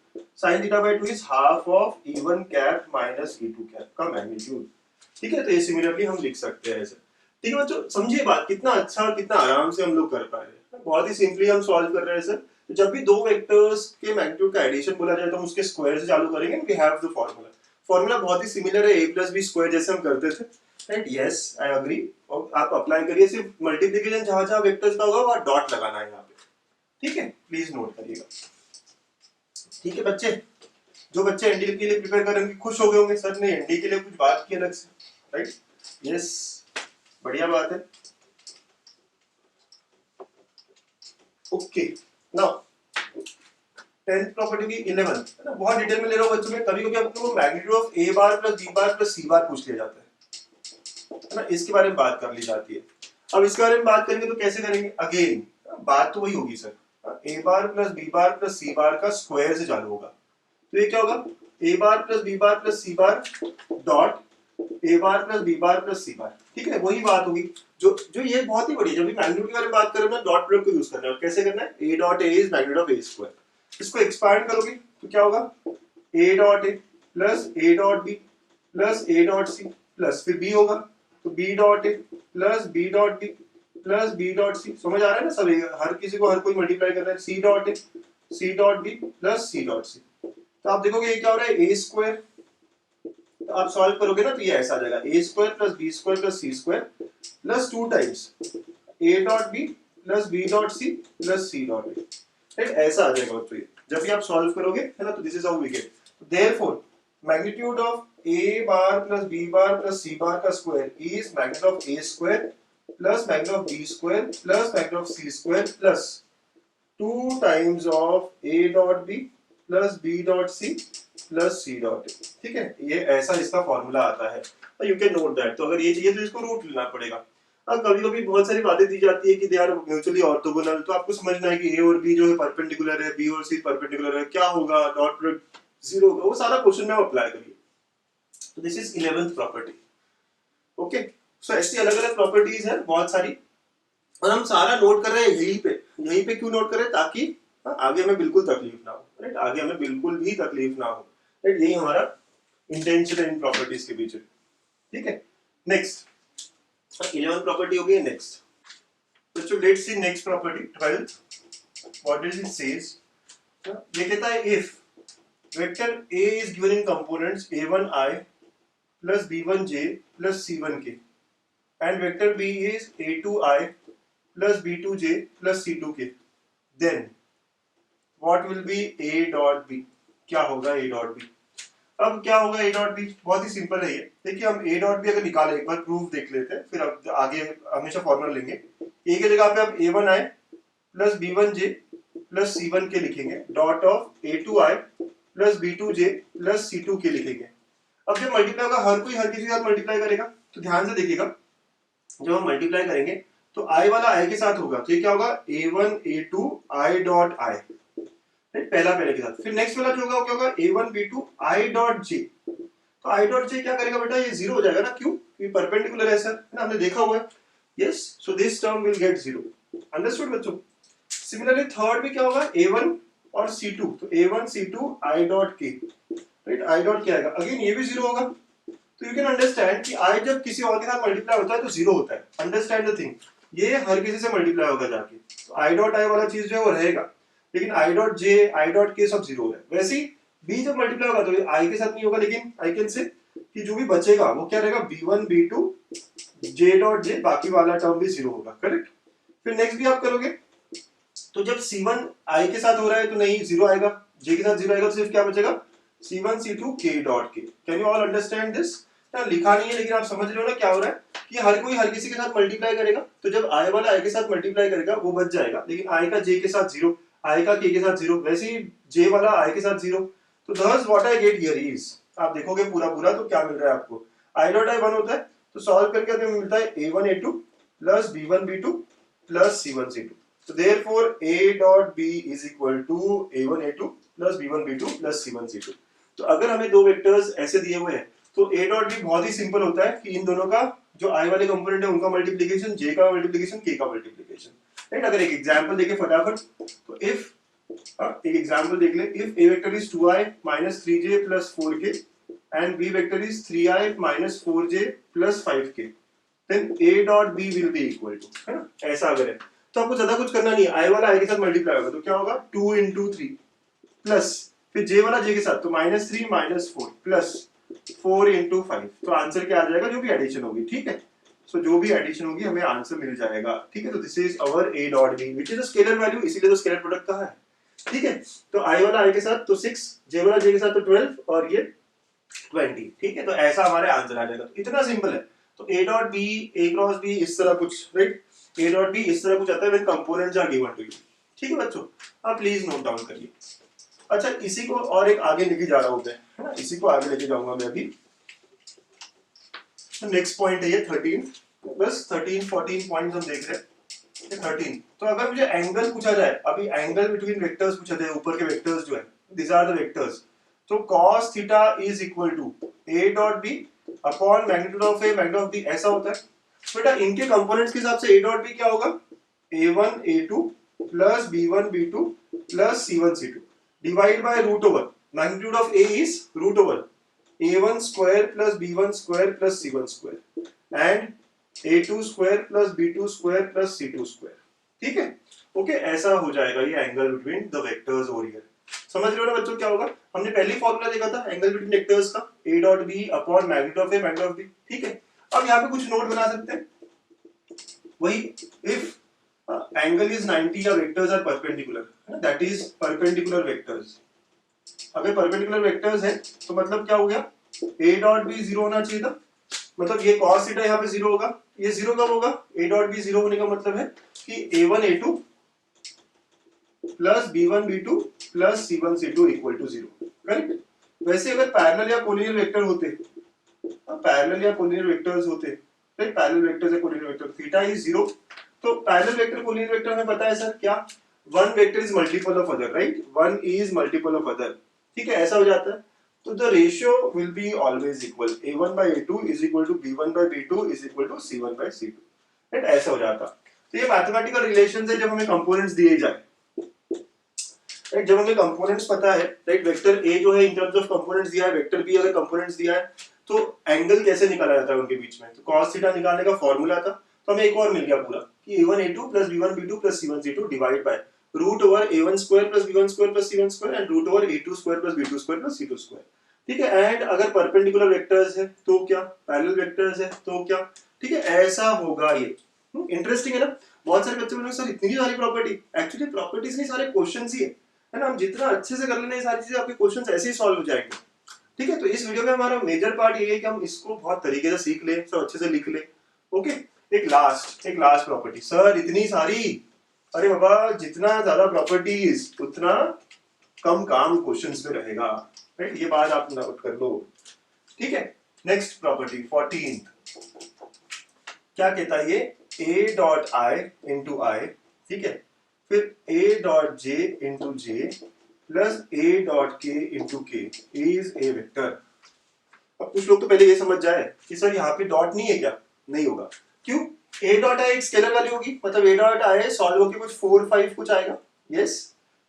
sin theta by 2 is half of E1 cap minus E2 cap का मैग्नीट्यूड, ठीक है। तो ये सिमिलरली हम लिख सकते हैं ऐसे, ठीक है बच्चों। समझिए बात, कितना अच्छा और कितना आराम से हम लोग कर पा रहे हैं, बहुत ही सिंपली हम सॉल्व कर रहे हैं सर। तो जब भी दो वेक्टर्स के मैग्नीट्यूड का एडिशन बोला जाए तो हम उसके स्क्वायर से चालू करेंगे। We have the formula, formula बहुत ही सिमिलर है a प्लस बी स्क्वायर जैसे हम करते थे, राइट, यस आई एग्री। और आप अप्लाई करिए, सिर्फ मल्टीप्लिकेशन जहां जहां वेक्टर्स का होगा वहां डॉट लगाना है यहाँ पे, ठीक है, प्लीज नोट करिएगा, ठीक है बच्चे। जो बच्चे एनडी के लिए प्रिपेयर कर रहे हैं खुश हो गए होंगे, सर ने एनडी के लिए कुछ बात की अलग से, राइट, यस, बढ़िया बात है, ओके। नाउ 10th प्रॉपर्टी की 11 है ना, बहुत डिटेल में ले रहा हूं बच्चों में। कभी कभी आपको magnitude of a bar plus b bar plus c बार पूछ लिया जाता है ना, इसके बारे में बात कर ली जाती है। अब इसके बारे में बात करेंगे तो कैसे करेंगे, अगेन बात तो वही होगी sir, a bar plus b bar plus c बार का स्क्वायर से चालू होगा। तो ये क्या होगा, a bar plus b bar plus c bar dot A bar plus B bar plus C bar, ठीक है, वही बात होगी। जो जो ये बहुत ही बढ़िया, जब भी मैग्नीट्यूड के बारे में बात करें ना, डॉट प्रोडक्ट को यूज करना है। और कैसे करना है, a dot a is magnitude of A square. इसको एक्सपांड करोगे तो क्या होगा, a dot a plus a dot B plus a dot C plus फिर बी होगा, तो b dot a plus B dot B plus B dot c. समझ आ रहा है ना सब, हर किसी को हर कोई मल्टीप्लाई कर रहा है। C dot a c dot B plus C dot c. तो आप देखोगे ये क्या हो रहा है, ए स्क्वायर। तो आप सॉल्व करोगे ना तो ये ऐसा आ जाएगा, A square plus B square plus C square plus 2 times A dot B plus B dot C plus C dot A, right, ऐसा आ जाएगा। तो ये जब भी आप सॉल्व करोगे है ना, तो this is how we get. Therefore magnitude of A bar plus B bar plus C bar का square is magnitude of A square plus magnitude of B square plus magnitude of C square plus 2 times of A dot B plus B dot C plus C dot A, ठीक है। ये ऐसा इसका formula आता है, you can note that. तो अगर ये चाहिए तो इसको रूट लेना पड़ेगा। अब कभी कभी बहुत सारी बातें दी जाती है कि दे आर म्यूचुअली ऑर्थोगोनल, तो आपको समझना है कि ए और बी जो है परपेंडिकुलर है, बी और सी परपेंडिकुलर है, क्या होगा, डॉट प्रोडक्ट 0 होगा, वो सारा क्वेश्चन में अप्लाई करिए। तो this is 11th property. Okay, so ऐसी अलग अलग प्रॉपर्टीज है बहुत सारी, और हम सारा नोट कर रहे हैं यहीं पे। यहीं पे क्यों नोट कर रहे हैं, ताकि आगे हमें बिल्कुल तकलीफ ना हो, राइट, आगे हमें बिल्कुल भी तकलीफ ना हो, राइट, यही हमारा इंटेंशन है इन प्रॉपर्टीज के पीछे, ठीक है। नेक्स्ट 11th प्रॉपर्टी हो गई। नेक्स्ट तो let's see next property 12th। What does it says, ये कहता है if vector a is given in components a1i plus b1j plus c1k and vector b is a2i plus b2j plus c2k, then what will be a dot b? क्या होगा a dot b? अब क्या होगा a dot b? बहुत ही simple है ये। देखिए हम a dot b अगर निकाले, एक बार प्रूफ देख लेते हैं, फिर अब आगे हमेशा फॉर्मूला लेंगे। a की जगह पे आप a1i plus b1j plus c1k लिखेंगे, dot of a2i plus b2j plus c2k लिखेंगे। अब जब मल्टीप्लाई होगा, हर कोई हर किसी के साथ मल्टीप्लाई करेगा, तो ध्यान से देखिएगा, जब हम मल्टीप्लाई करेंगे तो i वाला i के साथ होगा, तो ये क्या होगा, a1 a2 i dot i, पहला पहले के साथ। फिर नेक्स्ट वाला जो होगा वो क्या होगा, a1 b2 i dot j। तो i डॉट j क्या करेगा बेटा, ये 0 हो जाएगा ना, क्यों, क्योंकि परपेंडिकुलर है सर, है ना, हमने देखा हुआ है। Yes, so this term will get 0। Understood बच्चों। सिमिलरली थर्ड भी क्या होगा, a1 और c2, तो a1 c2 i dot k, right, i dot k आएगा, अगेन ये भी 0 होगा। तो यू कैन अंडरस्टैंड कि i जब किसी और के साथ मल्टीप्लाई होता है तो 0 होता है। अंडरस्टैंड द थिंग, ये हर किसी से मल्टीप्लाई होगा जाके, तो i डॉट i वाला चीज जो है वो रहेगा, लेकिन i dot j i dot k सब 0 है। वैसे ही b जब मल्टीप्लाई होगा तो i के साथ नहीं होगा, लेकिन आई कैन से कि जो भी बचेगा वो क्या रहेगा, b1 b2 j dot j, बाकी वाला टर्म भी 0 होगा, करेक्ट। फिर नेक्स्ट भी आप करोगे, तो जब c1 i के साथ हो रहा है तो नहीं 0 आएगा, j के साथ 0 आएगा, तो सिर्फ क्या बचेगा, c1 c2 k dot k। Can you all understand this? लिखा नहीं है लेकिन आप समझ रहे हो ना क्या हो रहा है, कि हर कोई हर किसी के साथ मल्टीप्लाई करेगा, तो जब i वाला i के साथ मल्टीप्लाई करेगा वो बच जाएगा, लेकिन i का j के साथ 0, i का k के साथ 0, वैसे ही j वाला i के साथ 0। तो thus what I get here is, आप देखोगे पूरा पूरा तो क्या मिल रहा है आपको, i डॉट i 1 होता है, तो सॉल्व करके हमें मिलता है a1 a2 plus b1 b2 plus c1 c2। So therefore a dot b is equal to a1 a2 plus b1 b2 plus c1 c2। तो अगर हमें दो वेक्टर्स ऐसे दिए हुए हैं तो a dot b बहुत ही सिंपल होता है कि इन दोनों का जो i वाले कंपोनेंट है उनका मल्टीप्लिकेशन, j का मल्टीप्लिकेशन, k का मल्टीप्लिकेशन, राइट। अगर एक एग्जांपल देखें फटाफट, तो इफ एक एग्जांपल देख ले, if a vector is 2i minus 3j plus 4k and b vector is 3i minus 4j plus 5k, then a dot b will be equal to, है ना, ऐसा अगर है तो आपको ज्यादा कुछ करना नहीं है, i वाला i के साथ मल्टीप्लाई होगा तो क्या होगा 2 into 3 प्लस फिर j वाला j के साथ तो -3 -4 प्लस 4 into 5, तो आंसर क्या आ जाएगा, जो भी एडिशन होगी, ठीक है। सो जो भी एडिशन होगी हमें आंसर मिल जाएगा, ठीक है। तो this is our a dot b which is a scalar value, इसीलिए तो स्केलर प्रोडक्ट कहा है, ठीक है। तो i वाला i के साथ तो 6, j वाला j के साथ तो 12 और ये 20, ठीक है। तो ऐसा हमारे आंसर आ जाएगा, तो इतना सिंपल है। तो a dot b a cross b इस तरह कुछ, राइट, a डॉट b इस तरह कुछ आता है when components are given to you, ठीक है बच्चों, आप प्लीज नोट डाउन करिए। अच्छा, इसी को और एक आगे लेके जा रहा हूं मैं, है ना, इसी को आगे लेके जाऊंगा मैं अभी। नेक्स्ट पॉइंट है ये 13, बस 13 14 पॉइंट्स हम देख रहे हैं। 13, तो अगर मुझे एंगल पूछा जाए, अभी एंगल बिटवीन वेक्टर्स पूछा जाए, ऊपर के वेक्टर्स जो है, दिस आर द वेक्टर्स, तो cos theta is equal to a dot b upon magnitude of A magnitude of b ऐसा होता है। बेटा इनके कंपोनेंट्स के हिसाब से ए डॉट बी क्या होगा, a1 a2 plus b1 b2 plus c1 c2 divide by root over magnitude of a is root over a1 square plus b1 square plus c1 square and a2 square plus b2 square plus c2 square. ठीक है, okay ऐसा हो जाएगा ये angle between the vectors over here. समझ रहे हो ना बच्चों क्या होगा, हमने पहले फॉर्मूला देखा था एंगल बिटवीन वेक्टर्स का, a dot b upon magnitude of a magnitude of b। ठीक है, अब यहाँ पे कुछ नोट बना सकते हैं, वही इफ एंगल इज 90 या vectors are perpendicular, that is perpendicular vectors. अगर परपेंडिकुलर वेक्टर्स है तो मतलब क्या हो गया, a डॉट b जीरो होना चाहिए था, मतलब ये cos थीटा यहाँ पे जीरो होगा, ये जीरो कब होगा, a डॉट b जीरो होने का मतलब है कि a1 a2 plus b1 b2 plus c1 c2 equal to zero. Correct. वैसे अगर पैरेलल या कोलिनियर वेक्टर होते, पैरेलल या कोलिनियर वेक्टर्स होते, राइट, पैरेलल वेक्टर्स या collinear vector, theta is zero, तो पैरेलल वेक्टर कोलिनियर वेक्टर हमें पता है सर क्या, one vector is multiple of other, right, one is multiple of other. ठीक है, ऐसा हो जाता है। तो the ratio will be always equal, a1 by a2 is equal to b1 by b2 is equal to c1 by c2, right, ऐसा हो जाता। तो ये मैथमेटिकल रिलेशंस है जब हमें कंपोनेंट्स दिए जाए, राइट, जब हमें कंपोनेंट्स पता है, राइट, वेक्टर a जो है इन टर्म्स ऑफ कंपोनेंट्स दिया है, वेक्टर b अगर कंपोनेंट्स दिया है, तो एंगल कैसे निकाला जाता है उनके बीच में, तो cos थीटा निकालने का फॉर्मूला था, तो हमें एक और मिल गया पूरा कि a1 a2 plus b1 b2 plus c1 c2 divide by root over a1 square plus b1 square plus c1 square and root over a2 square plus b2 square plus c2 square. ठीक है, and अगर perpendicular vectors है तो क्या, parallel vectors है तो क्या। ठीक है, ऐसा होगा ये। इंटरेस्टिंग है ना, बहुत सारे बच्चे बोलेंगे सर इतनी सारी प्रॉपर्टी, एक्चुअली प्रॉपर्टीज नहीं, सारे क्वेश्चंस ही है ना, हम जितना अच्छे से कर लेंगे सारी चीजें आपके क्वेश्चंस ऐसे ही सॉल्व हो जाएंगे। ठीक है, तो इस वीडियो में हमारा मेजर पार्ट ये है कि हम इसको बहुत तरीके से सीख ले, सब अच्छे से लिख ले। ओके, एक लास्ट प्रॉपर्टी, सर इतनी सारी, अरे बाबा जितना ज्यादा प्रॉपर्टीज उतना कम काम क्वेश्चंस में रहेगा, राइट, ये बात आप नोट कर लो। ठीक है, नेक्स्ट प्रॉपर्टी 14 क्या कहता है, ये a डॉट i इंटू आई, ठीक है, फिर a dot j into J plus a dot k into के इज ए वेक्टर। अब कुछ लोग तो पहले ये समझ जाए कि सर यहाँ पे डॉट नहीं है क्या, नहीं होगा, क्यों, a डॉट i एक स्केलर वैल्यू होगी, मतलब a डॉट i सॉल्व होके कुछ 4 5 कुछ आएगा, यस,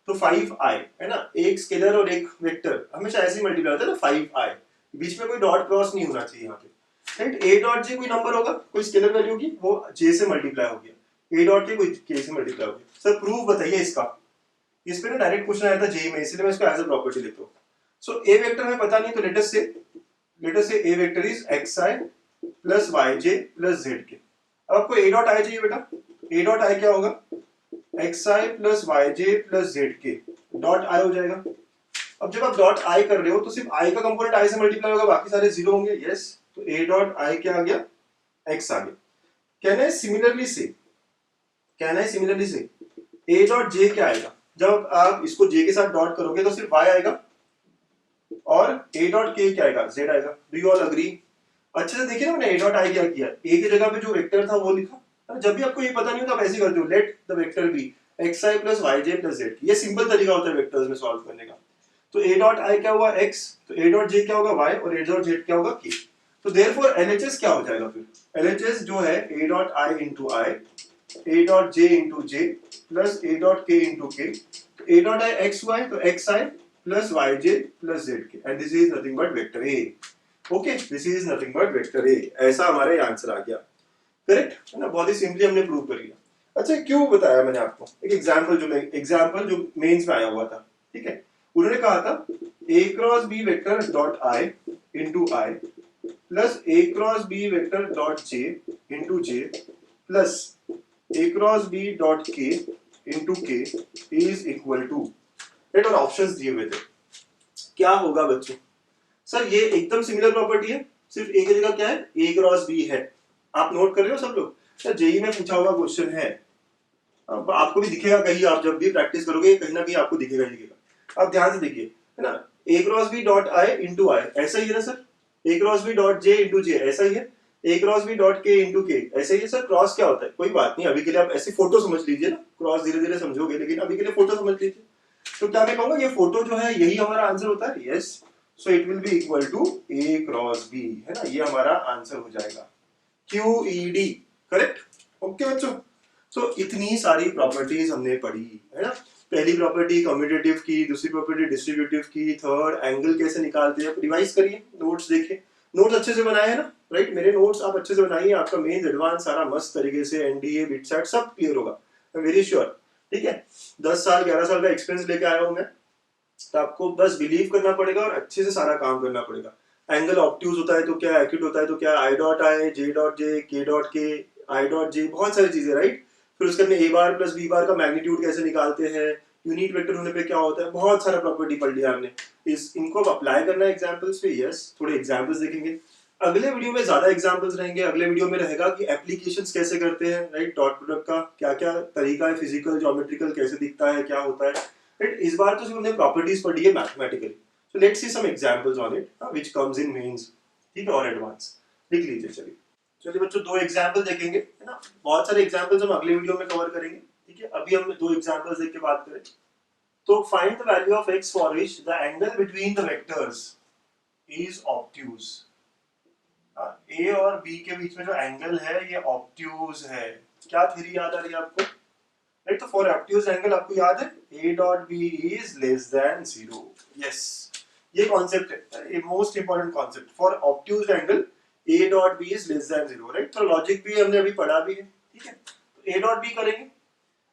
तो 5i है ना, एक स्केलर और एक वेक्टर हमेशा ऐसे ही मल्टीप्लाई होता है ना, 5i, बीच में कोई डॉट क्रॉस नहीं होना चाहिए यहाँ पे, राइट। a डॉट j कोई नंबर होगा, कोई स्केलर वैल्यू होगी, वो j से मल्टीप्लाई हो गया, a डॉट k कोई k से मल्टीप्लाई हो गया। सर प्रूफ बताइए इसका, इस पे ना डायरेक्ट क्वेश्चन आया था जेईई में, इसलिए मैं इसको एज अ प्रॉपर्टी लेता हूँ। सो a वेक्टर हमें पता नहीं, तो लेट अस से a vector is xi plus yj plus zk। अब आपको a डॉट i चाहिए बेटा, a डॉट i क्या होगा, xi plus yj plus zk dot i हो जाएगा। अब जब आप डॉट i कर रहे हो तो सिर्फ i का कंपोनेंट i से मल्टीप्लाई होगा, बाकी सारे जीरो होंगे, यस, तो a डॉट i क्या आ गया, x आ गया। कहना है सिमिलरली से a डॉट j क्या आएगा, जब आप इसको j के साथ डॉट करोगे तो सिर्फ y आएगा, और a डॉट k क्या आएगा, z आएगा। Do you all agree? अच्छे से देखिए ना, मैंने a डॉट i क्या किया, a की जगह पे जो वेक्टर था वो लिखा। जब भी आपको ये पता नहीं हो तो आप ऐसे करते हो, let the vector be xi plus yj plus z। ये सिंपल तरीका होता है वेक्टर्स में सॉल्व करने का। तो a डॉट i क्या हुआ, x, तो a डॉट j क्या होगा, y, और a डॉट z क्या होगा, k। तो देयरफॉर LHS क्या हो जाएगा फिर, LHS जो है a dot i into i, a dot j into j plus a dot k into k, तो a डॉट i xy, तो xi plus yj plus zk, and this is nothing but vector a। Okay, this is nothing but vector a, ऐसा हमारा answer आ गया, correct है ना, बहुत ही simply हमने prove कर लिया। अच्छा, क्यों बताया मैंने आपको, एक एग्जांपल जो मेंस में आया हुआ था, ठीक है, उन्होंने कहा था a cross b vector dot i into i plus a cross b vector dot j into j plus a cross b dot k into k is equal to, right, और ऑप्शंस दिए हुए थे। क्या होगा बच्चों, सर ये एकदम similar property है, सिर्फ a की जगह क्या है, a क्रॉस b है। आप नोट कर रहे हो सब लोग, सर जेईई में पूछा हुआ क्वेश्चन है, अब आपको भी दिखेगा कहीं, आप जब भी प्रैक्टिस करोगे कहीं ना कहीं आपको दिखेगा। आप ध्यान से देखिए, है ना, a cross b dot i into i, ऐसा ही है ना sir, a cross b dot j into j, ऐसा ही है, a cross b dot k into k, ऐसा ही है। सर क्रॉस क्या होता है, कोई बात नहीं, अभी के लिए आप ऐसी फोटो समझ लीजिए ना, क्रॉस धीरे धीरे समझोगे, लेकिन अभी के लिए फोटो समझ लीजिए। तो क्या मैं कहूंगा, ये फोटो जो है यही हमारा आंसर होता है, yes. So it will be equal to a cross b, है ना, ये हमारा आंसर हो जाएगा QED, करेक्ट। ओके बच्चों, सो इतनी सारी प्रॉपर्टीज हमने पढ़ी, है ना। पहली प्रॉपर्टी कम्यूटेटिव की, दूसरी प्रॉपर्टी डिस्ट्रीब्यूटिव की, थर्ड एंगल कैसे निकालते हैं, रिवाइज करिए, नोट्स देखिए, नोट्स अच्छे से बनाए हैं ना, राइट। मेरे नोट्स आप अच्छे से बनाइए, आपका मेन एडवांस सारा मस्त तरीके से एनडीए बिटसेट सब क्लियर होगा, आई एम वेरी श्योर। ठीक है, 10 साल 11 साल का एक्सपीरियंस लेके आया हूं मैं, तो आपको बस बिलीव करना पड़ेगा और अच्छे से सारा काम करना पड़ेगा। एंगल ऑब्ट्यूज होता है तो क्या, एक्यूट होता है तो क्या, I dot I, J dot J, के डॉट के, आई डॉट जे, बहुत सारी चीजें, राइट। फिर उसके अंदर ए बार प्लस बी बार का मैग्नीट्यूड कैसे निकालते हैं, यूनिट वेक्टर होने पे क्या होता है, बहुत सारा प्रॉपर्टी पढ़ लिया हमने। इनको अप्लाई करना है एग्जाम्पल्स पे, यस, थोड़े एग्जाम्पल्स देखेंगे। अगले वीडियो में ज्यादा एग्जाम्पल्स रहेंगे, अगले वीडियो में रहेगा कि एप्लीकेशंस कैसे करते हैं, राइट, डॉट प्रोडक्ट का क्या क्या तरीका है, फिजिकल ज्योमेट्रिकल कैसे दिखता है, क्या होता है, राइट। इस बार तो सिर्फ हमने प्रॉपर्टीज पढ़ी है mathematically, so let's see some examples on it which comes in Mains, ठीक है, और एडवांस लिख लीजिए। चलिए चलिए बच्चों, दो एग्जांपल देखेंगे, है ना, बहुत सारे एग्जांपल्स हम अगले वीडियो में कवर करेंगे, ठीक है। अभी हम दो एग्जांपल्स देख के बात करें। तो find the value of x for which the angle between the vectors is obtuse. A और बी के बीच में जो एंगल है ये ऑब्ट्यूज है। क्या थ्योरी याद आ रही है आपको, राइट। तो फॉर ऑब्ट्यूज एंगल आपको याद है a dot b is less than 0, yes, ये कॉन्सेप्ट है, ये most important concept. For obtuse angle a dot b is less than 0, right. तो लॉजिक भी हमने अभी पढ़ा भी है, ठीक है। तो a डॉट बी करेंगे।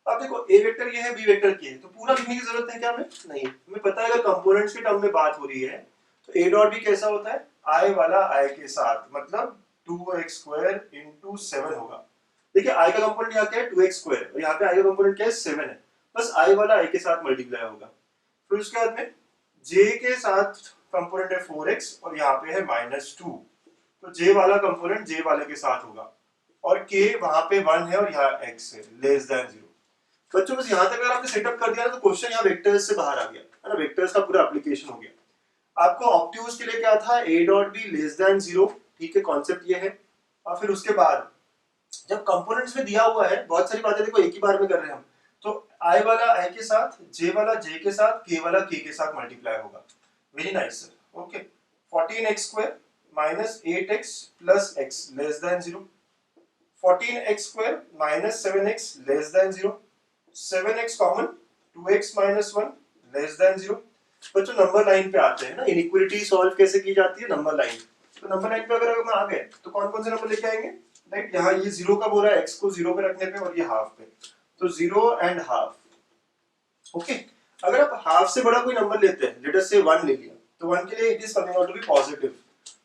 अब देखो a वेक्टर ये है, b वेक्टर ये है, तो पूरा लिखने की जरूरत है क्या हमें, नहीं। हमें पता है अगर कंपोनेंट्स के टर्म में बात हो रही है तो a डॉट b कैसा होता है, i वाला i के साथ, मतलब 2x स्क्वायर इंटू 7 होगा। देखिए i का कंपोनेंट यहाँ क्या है 2x स्क्वायर, और यहाँ पे i का कंपोनेंट क्या है 7 है, बस i वाला i के साथ मल्टीप्लाई होगा। फिर उसके बाद में j के साथ कंपोनेंट है 4x और यहाँ पे है -2, तो j वाला कंपोनेंट j वाले के साथ होगा, और k वहां पे 1 है और यहाँ x है, लेस देन 0। बच्चों बस यहाँ तक अगर आपने सेटअप कर दिया तो क्वेश्चन यहाँ वेक्टर्स से बाहर आ गया, है ना, वेक्टर्स का पूरा एप्लीकेशन हो गया। आपको ऑब्ट्यूज के लिए क्या था, a dot be less than 0, ठीक है, कॉन्सेप्ट ये है। और फिर उसके बाद जब कंपोनेंट्स में दिया हुआ है, बहुत सारी बातें देखो एक ही बार में कर रहे हैं हम, तो i वाला i के साथ, j वाला j के साथ, k वाला k के साथ मल्टीप्लाई होगा। Very nice sir, okay. 14x square minus 8x plus x less than 0, 14x square minus 7x less than 0, 7x common, 2x minus 1 less than 0। बच्चों नंबर लाइन पे आते हैं ना, इनइक्वालिटी सॉल्व कैसे की जाती है, नंबर लाइन। तो नंबर लाइन पे अगर हम आ गए तो कौन कौन से नंबर लेके आएंगे, राइट। यहाँ ये 0 कब हो रहा है, x को 0 पे रखने पे, और ये हाफ पे, तो 0 एंड हाफ, ओके। अगर आप हाफ से बड़ा कोई नंबर लेते हैं, लेट अस से 1 ले लिया, तो 1 के लिए it is coming out to be positive,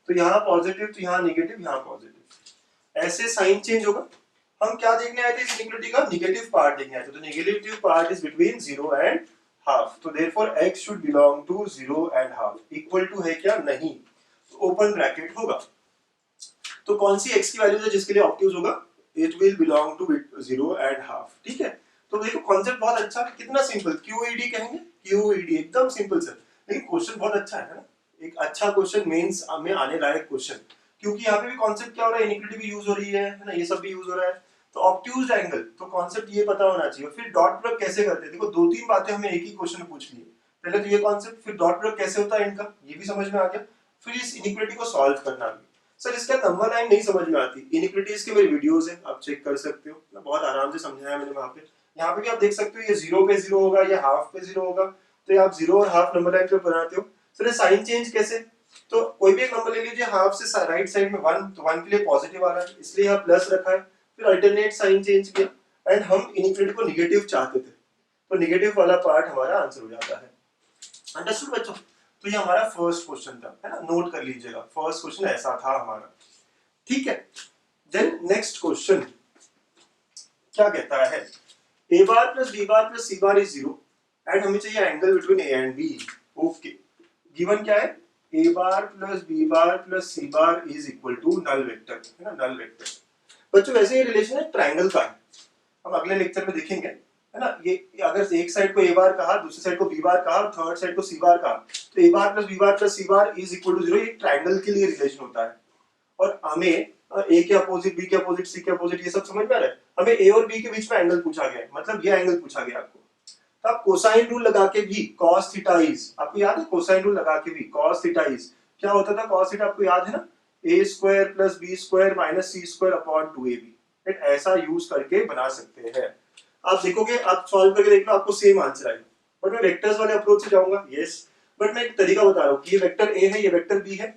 तो यहाँ पॉजिटिव, तो यहाँ नेगेटिव, यहाँ पॉजिटिव, ऐसे साइन चेंज होगा। हम क्या देखने आए थे इस इनइक्वालिटी का, नेगेटिव पार्ट देखने आए थे, तो negative part is between 0 and half, तो therefore x should belong to 0 and half, equal to है क्या, नहीं, तो ओपन ब्रैकेट होगा। तो कौन सी x की वैल्यू है जिसके लिए ऑब्ट्यूज होगा, it will belong to 0 and half, ठीक है। तो देखो कॉन्सेप्ट बहुत अच्छा है, कितना सिंपल, QED कहेंगे, QED एकदम सिंपल सर, लेकिन क्वेश्चन बहुत अच्छा है ना, एक अच्छा क्वेश्चन मेंस में आने लायक क्वेश्चन, क्योंकि यहाँ पे भी कॉन्सेप्ट क्या हो रहा है, इनइक्वालिटी भी यूज हो रही है ना, ये सब भी यूज हो रहा है, तो ऑब्ट्यूज एंगल, तो कॉन्सेप्ट ये पता होना चाहिए। फिर डॉट प्रोडक्ट कैसे करते हैं, देखो दो तीन बातें हमें एक ही क्वेश्चन में पूछ ली है, पहले तो ये कॉन्सेप्ट, फिर डॉट प्रोडक्ट कैसे होता है इनका, ये भी समझ में आ गया, फिर इस इनइक्वालिटी को सॉल्व करना भी। सर इसका नंबर लाइन नहीं समझ में आती, इनइक्वालिटीज के मेरे वीडियोस हैं, आप चेक कर सकते हो ना, बहुत आराम से समझाया मैंने वहां पे। यहाँ पे भी आप देख सकते हो, ये 0 पे 0 होगा, ये हाफ पे 0 होगा, तो ये आप 0 और हाफ नंबर लाइन पे बनाते हो। सर ये साइन चेंज कैसे, तो कोई भी एक नंबर ले लीजिए, हाफ से राइट साइड में 1, तो 1 के लिए पॉजिटिव आ रहा है, इसलिए यहाँ प्लस रखा है, फिर अल्टरनेट साइन चेंज किया, एंड हम इनइक्वालिटी को नेगेटिव चाहते थे, तो नेगेटिव वाला पार्ट हमारा आंसर हो जाता है। अंडरस्टूड बच्चों, तो ये हमारा फर्स्ट क्वेश्चन था, है ना, नोट कर लीजिएगा, फर्स्ट क्वेश्चन ऐसा था हमारा, ठीक है। देन नेक्स्ट क्वेश्चन क्या कहता है, a bar plus b bar plus c bar is 0 and हमें चाहिए angle between a and b, okay. Given क्या है, a bar plus b bar plus c bar is equal to null vector, है ना, null vector. बच्चों वैसे ये relation है ट्रायंगल का है, हम अगले लेक्चर में देखेंगे, है ना। ये अगर एक साइड को a बार कहा, दूसरी साइड को b बार कहा, थर्ड साइड को c बार कहा, तो a bar plus b bar plus c bar is equal to 0, ये ट्रायंगल के लिए रिलेशन होता है। और हमें a के अपोजिट, b के अपोजिट, c के अपोजिट, ये सब समझ में आ रहा है। हमें a और b के बीच में एंगल पूछा गया है, मतलब ये एंगल पूछा गया आपको, तो आप कोसाइन रूल लगा के भी cos थीटा इज, आपको याद है कोसाइन रूल लगा के भी cos थीटा इज क्या होता था, cos थीटा आपको याद है ना, a square plus B square minus c square upon 2ab, ऐसा यूज करके बना सकते हैं। आप देखोगे, आप सॉल्व करके देख लो, आपको सेम आंसर आएगा। बट मैं वेक्टर्स वाले अप्रोच से जाऊंगा, यस, बट मैं एक तरीका बता रहा हूँ कि ये वेक्टर ए है, ये वेक्टर बी है,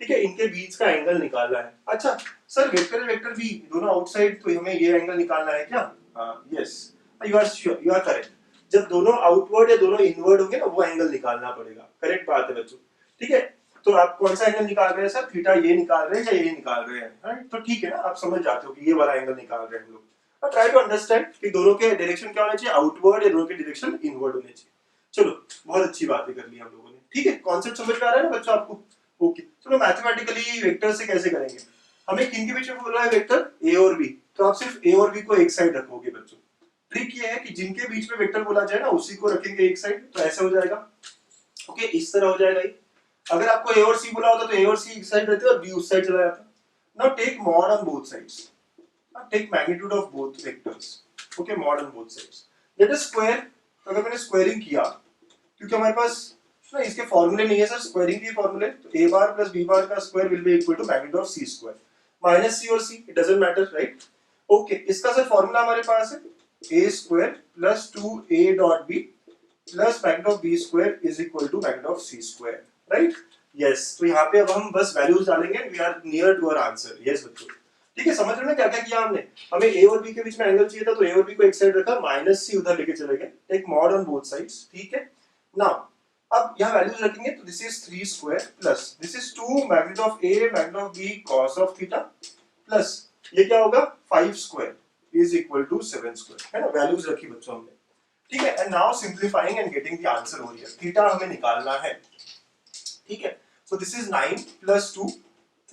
ठीक है, इनके बीच का एंगल निकालना है। अच्छा सर, वेक्टर वेक्टर बी दोनों आउटसाइड, तो हमें ये एंगल निकालना है क्या? Yes, you are sure, you are correct. जब दोनों आउटवर्ड या दोनों इनवर्ड होंगे ना, वो एंगल निकालना पड़ेगा। करेक्ट बात है बच्चों, ठीक है। तो आप कौन सा एंगल निकाल रहे हैं सर? थीटा ये निकाल रहे हैं या ये निकाल रहे हैं, राइट? तो ठीक है ना, आप समझ जाते हो कि ये वाला एंगल निकाल रहे हैं हम लोग। ट्राई टू अंडरस्टैंड कि दोनों के डायरेक्शन क्या होने चाहिए, आउटवर्ड या दोनों के डायरेक्शन इनवर्ड होने चाहिए। चलो, बहुत अच्छी बातें कर ली हम लोगों ने, ठीक है। कॉन्सेप्ट समझ में आ रहा है ना बच्चों आपको? ओके, चलो मैथमेटिकली वेक्टर से कैसे करेंगे। हमें किन के बीच में बोल रहा है वेक्टर? ए और बी, तो आप सिर्फ ए और बी को एक साइड रखोगे बच्चों। ट्रिक ये है कि जिनके बीच में वेक्टर बोला जाए ना, उसी को रखेंगे एक साइड, तो ऐसा हो जाएगा। ओके, इस तरह हो जाएगा ये। अगर आपको ए और सी बोला होता तो ए और सी एक साइड रहते और बी उस साइड चला जाता। Now take mod on both sides, take magnitude of both vectors. Okay, mod on both sides, let us square. तो अगर मैंने स्क्वायरिंग किया, क्योंकि हमारे पास ना इसके फॉर्मूले नहीं है सर, स्क्वायरिंग के फॉर्मूले, तो a bar plus b bar का square will be equal to magnitude of c square minus c और c, it doesn't matter, right? Okay, इसका सर फॉर्मूला हमारे पास है a square plus 2a dot b plus magnitude of b square is equal to magnitude of c square, right? Yes, तो यहाँ पे अब हम बस वैल्यूज डालेंगे, we are near to our answer. Yes बच्चों, ठीक है, समझ रहे हो ना क्या क्या किया हमने? हमें a और b के बीच में एंगल चाहिए था, तो a और b को एक साइड रखा, माइनस c उधर लेके चले गए, take mod on both sides, ठीक है। नाउ अब यहाँ वैल्यूज रखेंगे, तो this is 3 square plus this is 2 magnitude of a magnitude of b cos of theta plus ये क्या होगा 5 square is equal to 7 square, है ना? वैल्यूज रखी बच्चों हमने, ठीक है। And now simplifying and getting the answer हो रही है। थीटा हमें निकालना है, ठीक है। सो this is 9 plus 2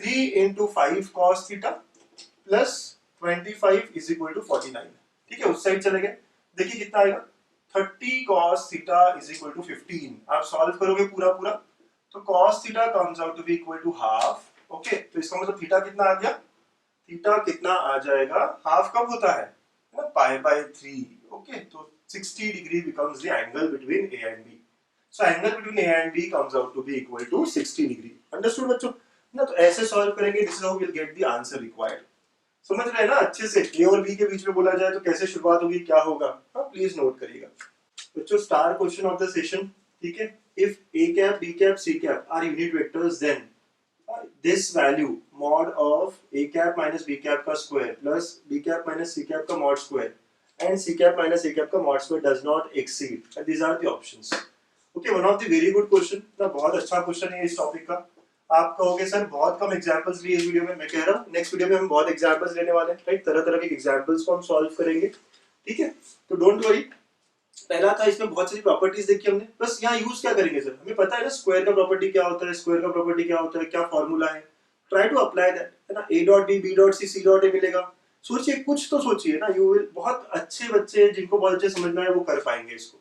3 into 5 cos theta plus 25 is equal to 49, ठीक है। उस साइड चले गए, देखिए कितना आएगा 30 cos theta is equal to 15। आप सॉल्व करोगे पूरा पूरा, तो cos theta comes out to be equal to half. Okay, तो इसका मतलब थीटा कितना आ गया? थीटा कितना आ जाएगा? हाफ कब होता है ना, पाई बाय 3। ओके, तो 60 degree becomes the angle between A and B. So angle between A and B comes out to be equal to 60 degree. Understood बच्चों ना? तो ऐसे सॉल्व करेंगे, this is how we will get the answer required. समझ रहे हैं ना अच्छे से? ए और बी के बीच में बोला जाए तो कैसे शुरुआत होगी, क्या होगा? हाँ, प्लीज नोट करिएगा बच्चों। Star question of the session, ठीक है। If a cap b cap c cap are unit vectors, then this value mod of a cap minus b cap का square plus b cap minus c cap का mod square and c cap minus a cap का mod square does not exceed, and these are the options. Okay, one of the very good question ना, बहुत अच्छा question है इस topic का। आप कहोगे सर बहुत कम एग्जांपल्स लिए इस वीडियो में, मैं कह रहा हूँ नेक्स्ट वीडियो में हम बहुत एग्जांपल्स लेने वाले हैं, राइट? तरह तरह के एग्जांपल्स को हम सॉल्व करेंगे, ठीक है। तो डोंट वरी, पहला था इसमें बहुत सारी प्रॉपर्टीज देखी हमने, बस यहाँ यूज क्या करेंगे सर? हमें पता है ना स्क्वायर का प्रॉपर्टी क्या होता है, स्क्वायर का प्रॉपर्टी क्या होता है, क्या फॉर्मूला है। ट्राई टू अप्लाई दैट, है ना। a dot b b dot c c dot a मिलेगा। सोचिए, कुछ तो सोचिए ना। यू विल, बहुत अच्छे बच्चे जिनको बहुत अच्छे समझना है वो कर पाएंगे इसको।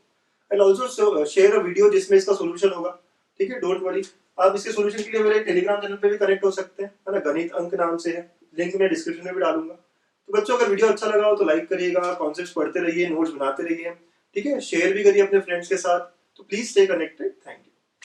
And also share a video जिसमें इसका सोल्यूशन होगा, ठीक है। डोंट वरी, आप इसके सोल्यूशन के लिए मेरे टेलीग्राम चैनल पे भी कनेक्ट हो सकते हैं, है ना। गणित अंक नाम से है, लिंक मैं डिस्क्रिप्शन में भी डालूंगा। तो बच्चों अगर वीडियो अच्छा लगा हो तो लाइक करिएगा, कॉन्सेप्ट्स पढ़ते रहिए, नोट्स बनाते रहिए, ठीक है। शेयर भी करिए अपने फ्रेंड्स के साथ। तो please stay connected, thank you.